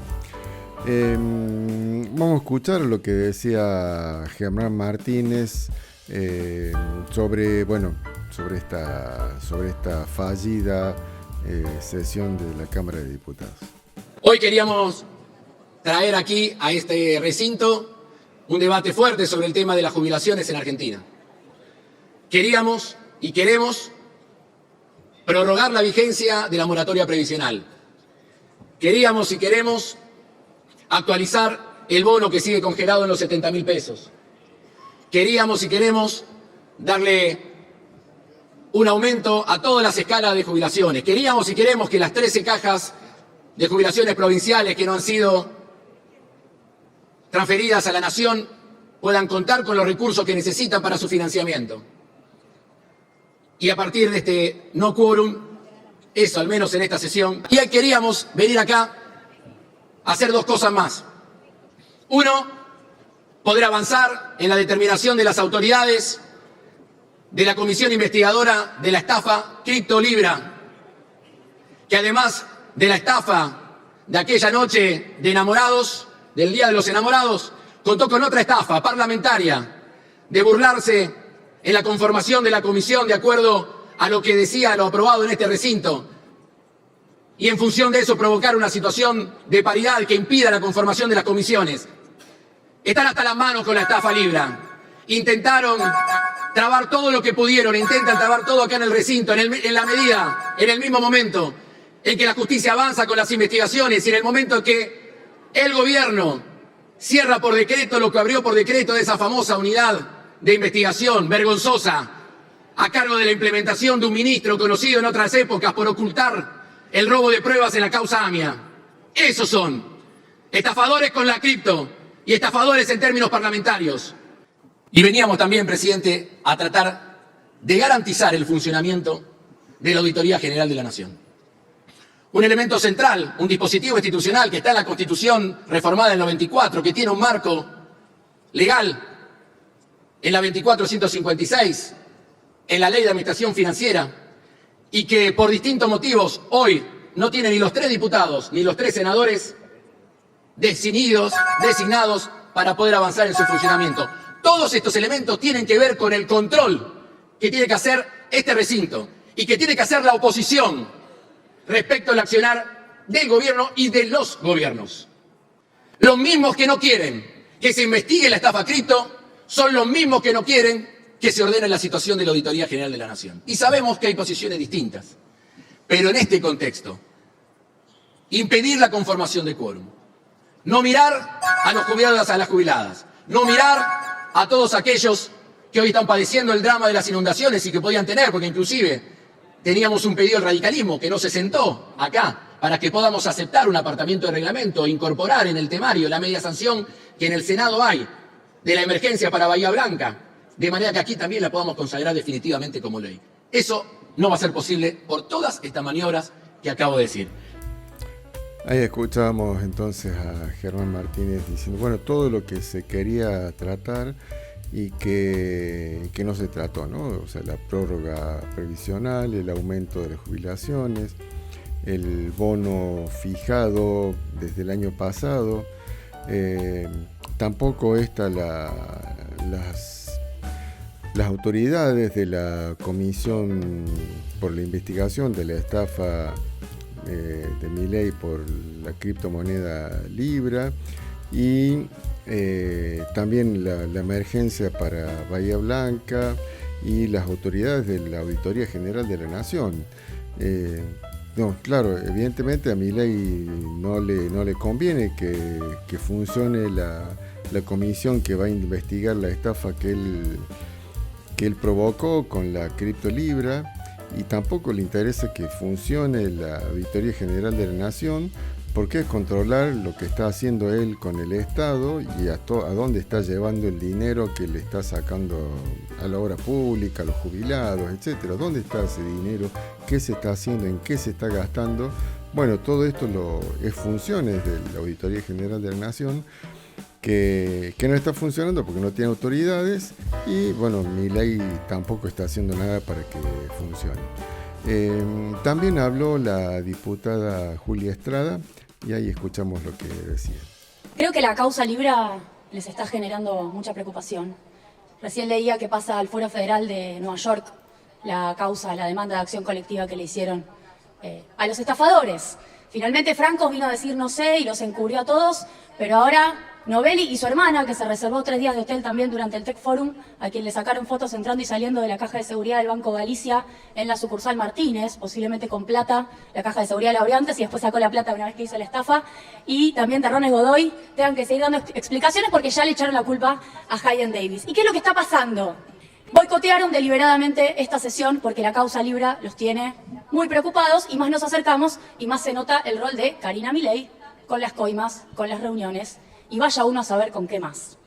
Vamos a escuchar lo que decía Germán Martínez sobre esta fallida sesión de la Cámara de Diputados. Hoy queríamos traer aquí a este recinto un debate fuerte sobre el tema de las jubilaciones en Argentina. Queríamos y queremos prorrogar la vigencia de la moratoria previsional. Queríamos y queremos actualizar el bono que sigue congelado en los 70.000 pesos. Queríamos y queremos darle un aumento a todas las escalas de jubilaciones. Queríamos y queremos que las 13 cajas de jubilaciones provinciales que no han sido transferidas a la Nación puedan contar con los recursos que necesitan para su financiamiento. Y a partir de este no quórum, eso al menos en esta sesión, y ahí queríamos venir acá a hacer dos cosas más. Uno, poder avanzar en la determinación de las autoridades de la comisión investigadora de la estafa Cripto Libra, que además de la estafa de aquella noche de enamorados, del Día de los Enamorados, contó con otra estafa parlamentaria de burlarse en la conformación de la comisión de acuerdo a lo que decía lo aprobado en este recinto y en función de eso provocar una situación de paridad que impida la conformación de las comisiones. Están hasta las manos con la estafa Libra. Intentaron trabar todo lo que pudieron, intentan trabar todo acá en el recinto, en la medida, en el mismo momento en que la justicia avanza con las investigaciones y en el momento en que el gobierno cierra por decreto lo que abrió por decreto de esa famosa unidad de investigación vergonzosa a cargo de la implementación de un ministro conocido en otras épocas por ocultar el robo de pruebas en la causa AMIA. Esos son estafadores con la cripto y estafadores en términos parlamentarios. Y veníamos también, presidente, a tratar de garantizar el funcionamiento de la Auditoría General de la Nación. Un elemento central, un dispositivo institucional que está en la Constitución reformada en el 94, que tiene un marco legal en la 24.156, en la Ley de Administración Financiera, y que por distintos motivos hoy no tiene ni los 3 diputados ni los 3 senadores designados para poder avanzar en su funcionamiento. Todos estos elementos tienen que ver con el control que tiene que hacer este recinto y que tiene que hacer la oposición respecto al accionar del gobierno y de los gobiernos. Los mismos que no quieren que se investigue la estafa cripto son los mismos que no quieren que se ordene la situación de la Auditoría General de la Nación. Y sabemos que hay posiciones distintas, pero en este contexto, impedir la conformación de quórum, no mirar a los jubilados, a las jubiladas, no mirar a todos aquellos que hoy están padeciendo el drama de las inundaciones y que podían tener, porque inclusive teníamos un pedido del radicalismo que no se sentó acá para que podamos aceptar un apartamiento de reglamento e incorporar en el temario la media sanción que en el Senado hay de la emergencia para Bahía Blanca, de manera que aquí también la podamos consagrar definitivamente como ley. Eso no va a ser posible por todas estas maniobras que acabo de decir. Ahí escuchamos entonces a Germán Martínez diciendo, bueno, todo lo que se quería tratar y que no se trató, ¿no? O sea, la prórroga previsional, el aumento de las jubilaciones, el bono fijado desde el año pasado, tampoco las autoridades de la Comisión por la Investigación de la Estafa de Milei por la criptomoneda Libra y también la emergencia para Bahía Blanca y las autoridades de la Auditoría General de la Nación. No, claro, evidentemente a Milei no le conviene que funcione la comisión que va a investigar la estafa que él provocó con la cripto Libra, y tampoco le interesa que funcione la Auditoría General de la Nación, porque es controlar lo que está haciendo él con el Estado y a dónde está llevando el dinero que le está sacando a la obra pública, a los jubilados, etcétera. ¿Dónde está ese dinero? ¿Qué se está haciendo? ¿En qué se está gastando? Bueno, todo esto es funciones de la Auditoría General de la Nación, que no está funcionando porque no tiene autoridades y bueno, Milei tampoco está haciendo nada para que funcione. También habló la diputada Julia Estrada y ahí escuchamos lo que decía. Creo que la causa Libra les está generando mucha preocupación. Recién leía que pasa al Fuero Federal de Nueva York la demanda de acción colectiva que le hicieron a los estafadores. Finalmente Franco vino a decir no sé y los encubrió a todos, pero ahora Novelli y su hermana, que se reservó 3 días de hotel también durante el Tech Forum, a quien le sacaron fotos entrando y saliendo de la caja de seguridad del Banco Galicia en la sucursal Martínez, posiblemente con plata, la caja de seguridad de Laureantes, y después sacó la plata una vez que hizo la estafa, y también Terrones Godoy, tengan que seguir dando explicaciones porque ya le echaron la culpa a Hayen Davis. ¿Y qué es lo que está pasando? Boicotearon deliberadamente esta sesión porque la causa Libra los tiene muy preocupados y más nos acercamos y más se nota el rol de Karina Milei con las coimas, con las reuniones y vaya uno a saber con qué más.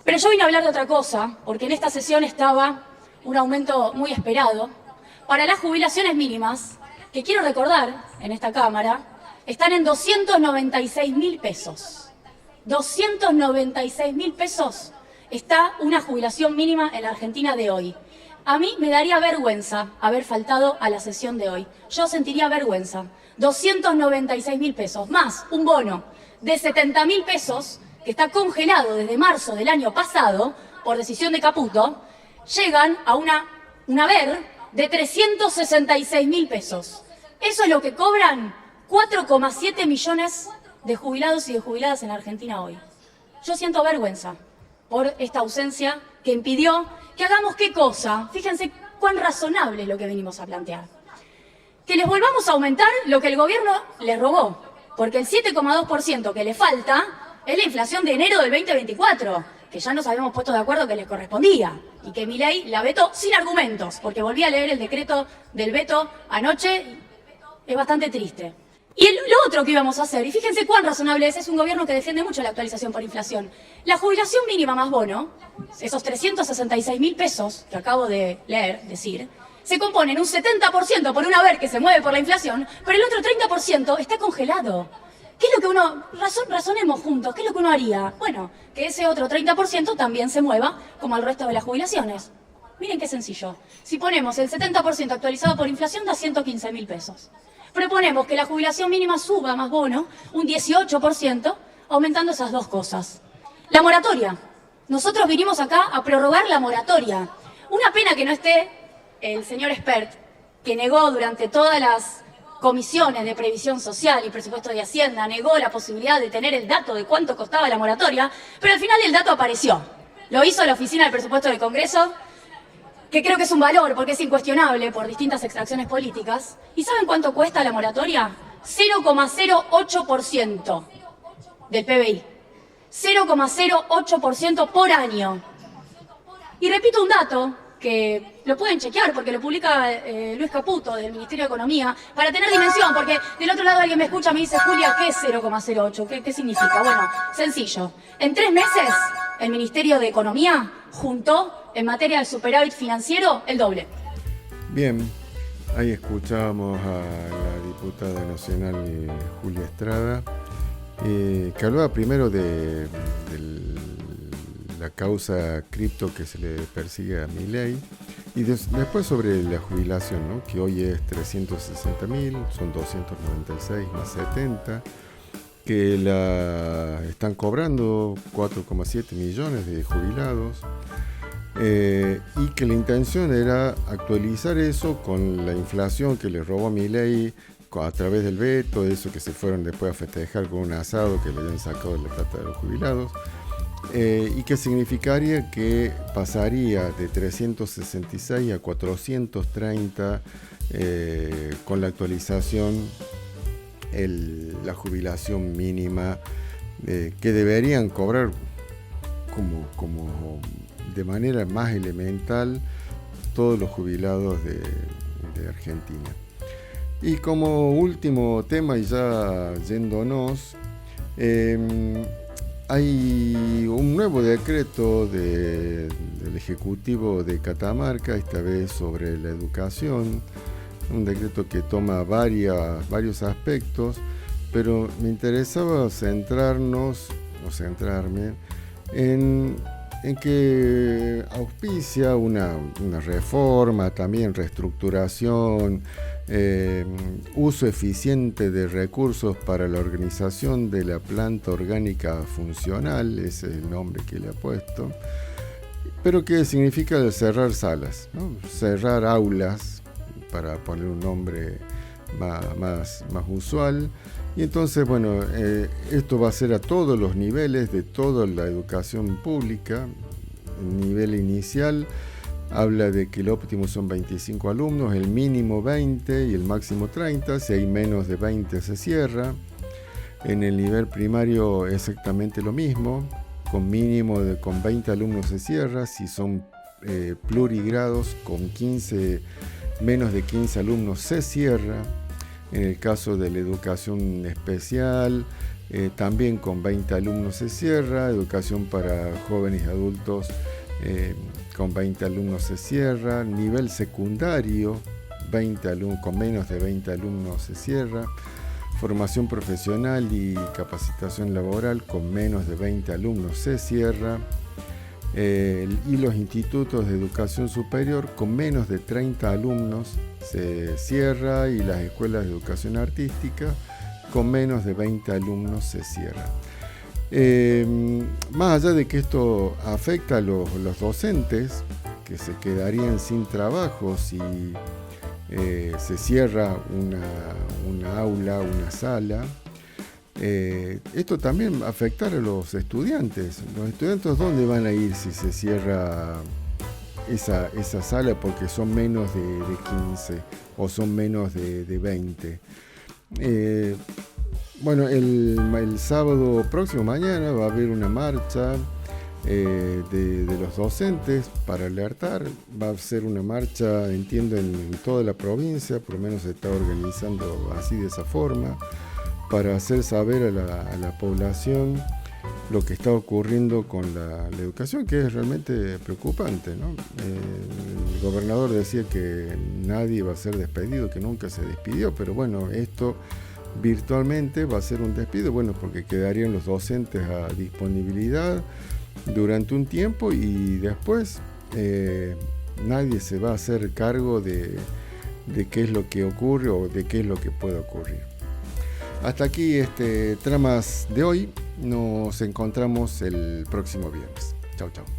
Pero yo vine a hablar de otra cosa porque en esta sesión estaba un aumento muy esperado para las jubilaciones mínimas que quiero recordar en esta Cámara están en 296.000 pesos. 296.000 pesos. Está una jubilación mínima en la Argentina de hoy. A mí me daría vergüenza haber faltado a la sesión de hoy. Yo sentiría vergüenza. 296.000 pesos, más un bono de 70.000 pesos, que está congelado desde marzo del año pasado, por decisión de Caputo, llegan a un haber de 366.000 pesos. Eso es lo que cobran 4,7 millones de jubilados y de jubiladas en la Argentina hoy. Yo siento vergüenza por esta ausencia que impidió que hagamos qué cosa. Fíjense cuán razonable es lo que venimos a plantear. Que les volvamos a aumentar lo que el gobierno les robó, porque el 7,2% que le falta es la inflación de enero del 2024, que ya nos habíamos puesto de acuerdo que les correspondía, y que Milei la vetó sin argumentos, porque volví a leer el decreto del veto anoche, es bastante triste. Y lo otro que íbamos a hacer, y fíjense cuán razonable es un gobierno que defiende mucho la actualización por inflación. La jubilación mínima más bono, esos 366.000 pesos que acabo de decir, se componen un 70% por un haber que se mueve por la inflación, pero el otro 30% está congelado. ¿Qué es lo que uno, razonemos juntos, qué es lo que uno haría? Bueno, que ese otro 30% también se mueva como el resto de las jubilaciones. Miren qué sencillo. Si ponemos el 70% actualizado por inflación, da 115.000 pesos. Proponemos que la jubilación mínima suba más bono, un 18%, aumentando esas dos cosas. La moratoria. Nosotros vinimos acá a prorrogar la moratoria. Una pena que no esté el señor Espert, que negó durante todas las comisiones de previsión social y presupuesto de Hacienda, negó la posibilidad de tener el dato de cuánto costaba la moratoria, pero al final el dato apareció. Lo hizo la Oficina del Presupuesto del Congreso, que creo que es un valor porque es incuestionable por distintas extracciones políticas. ¿Y saben cuánto cuesta la moratoria? 0,08% del PBI. 0,08% por año. Y repito un dato que lo pueden chequear porque lo publica Luis Caputo del Ministerio de Economía para tener dimensión, porque del otro lado alguien me escucha y me dice, Julia, ¿qué es 0,08? ¿Qué significa? Bueno, sencillo. En 3 meses el Ministerio de Economía juntó en materia de superávit financiero el doble. Bien, ahí escuchábamos a la diputada nacional Julia Estrada, que hablaba primero de la causa cripto que se le persigue a Milei y después sobre la jubilación, ¿no? Que hoy es 360.000, son 296 más 70, que la están cobrando 4,7 millones de jubilados. Y que la intención era actualizar eso con la inflación que le robó a Milei a través del veto, eso que se fueron después a festejar con un asado que le habían sacado de la plata de los jubilados, y que significaría que pasaría de 366 a 430 con la actualización la jubilación mínima que deberían cobrar como de manera más elemental todos los jubilados de Argentina. Y como último tema, y ya yéndonos, hay un nuevo decreto del Ejecutivo de Catamarca, esta vez sobre la educación, un decreto que toma varios aspectos, pero me interesaba centrarme en que auspicia una reforma, también reestructuración, uso eficiente de recursos para la organización de la planta orgánica funcional, ese es el nombre que le ha puesto, pero que significa cerrar salas, ¿no? Cerrar aulas, para poner un nombre más usual. Y entonces, bueno, esto va a ser a todos los niveles de toda la educación pública. El nivel inicial habla de que el óptimo son 25 alumnos, el mínimo 20 y el máximo 30. Si hay menos de 20 se cierra. En el nivel primario exactamente lo mismo, con 20 alumnos se cierra. Si son plurigrados, con menos de 15 alumnos se cierra. En el caso de la educación especial, también con 20 alumnos se cierra. Educación para jóvenes y adultos, con 20 alumnos se cierra. Nivel secundario, con menos de 20 alumnos se cierra. Formación profesional y capacitación laboral, con menos de 20 alumnos se cierra. Y los institutos de educación superior, con menos de 30 alumnos se cierra, y las escuelas de educación artística, con menos de 20 alumnos se cierra. Más allá de que esto afecta a los docentes, que se quedarían sin trabajo si se cierra una aula, una sala, esto también va a afectar a los estudiantes. Los estudiantes, ¿dónde van a ir si se cierra esa sala porque son menos de 15 o son menos de 20? Bueno, el sábado próximo, mañana, va a haber una marcha de los docentes para alertar. Va a ser una marcha, entiendo, en toda la provincia, por lo menos se está organizando así, de esa forma, para hacer saber a la población lo que está ocurriendo con la educación, que es realmente preocupante, ¿no? El gobernador decía que nadie va a ser despedido, que nunca se despidió, pero bueno, esto virtualmente va a ser un despido, bueno, porque quedarían los docentes a disponibilidad durante un tiempo, y después nadie se va a hacer cargo de qué es lo que ocurre o de qué es lo que puede ocurrir. Hasta aquí Tramas de hoy. Nos encontramos el próximo viernes. Chau, chau.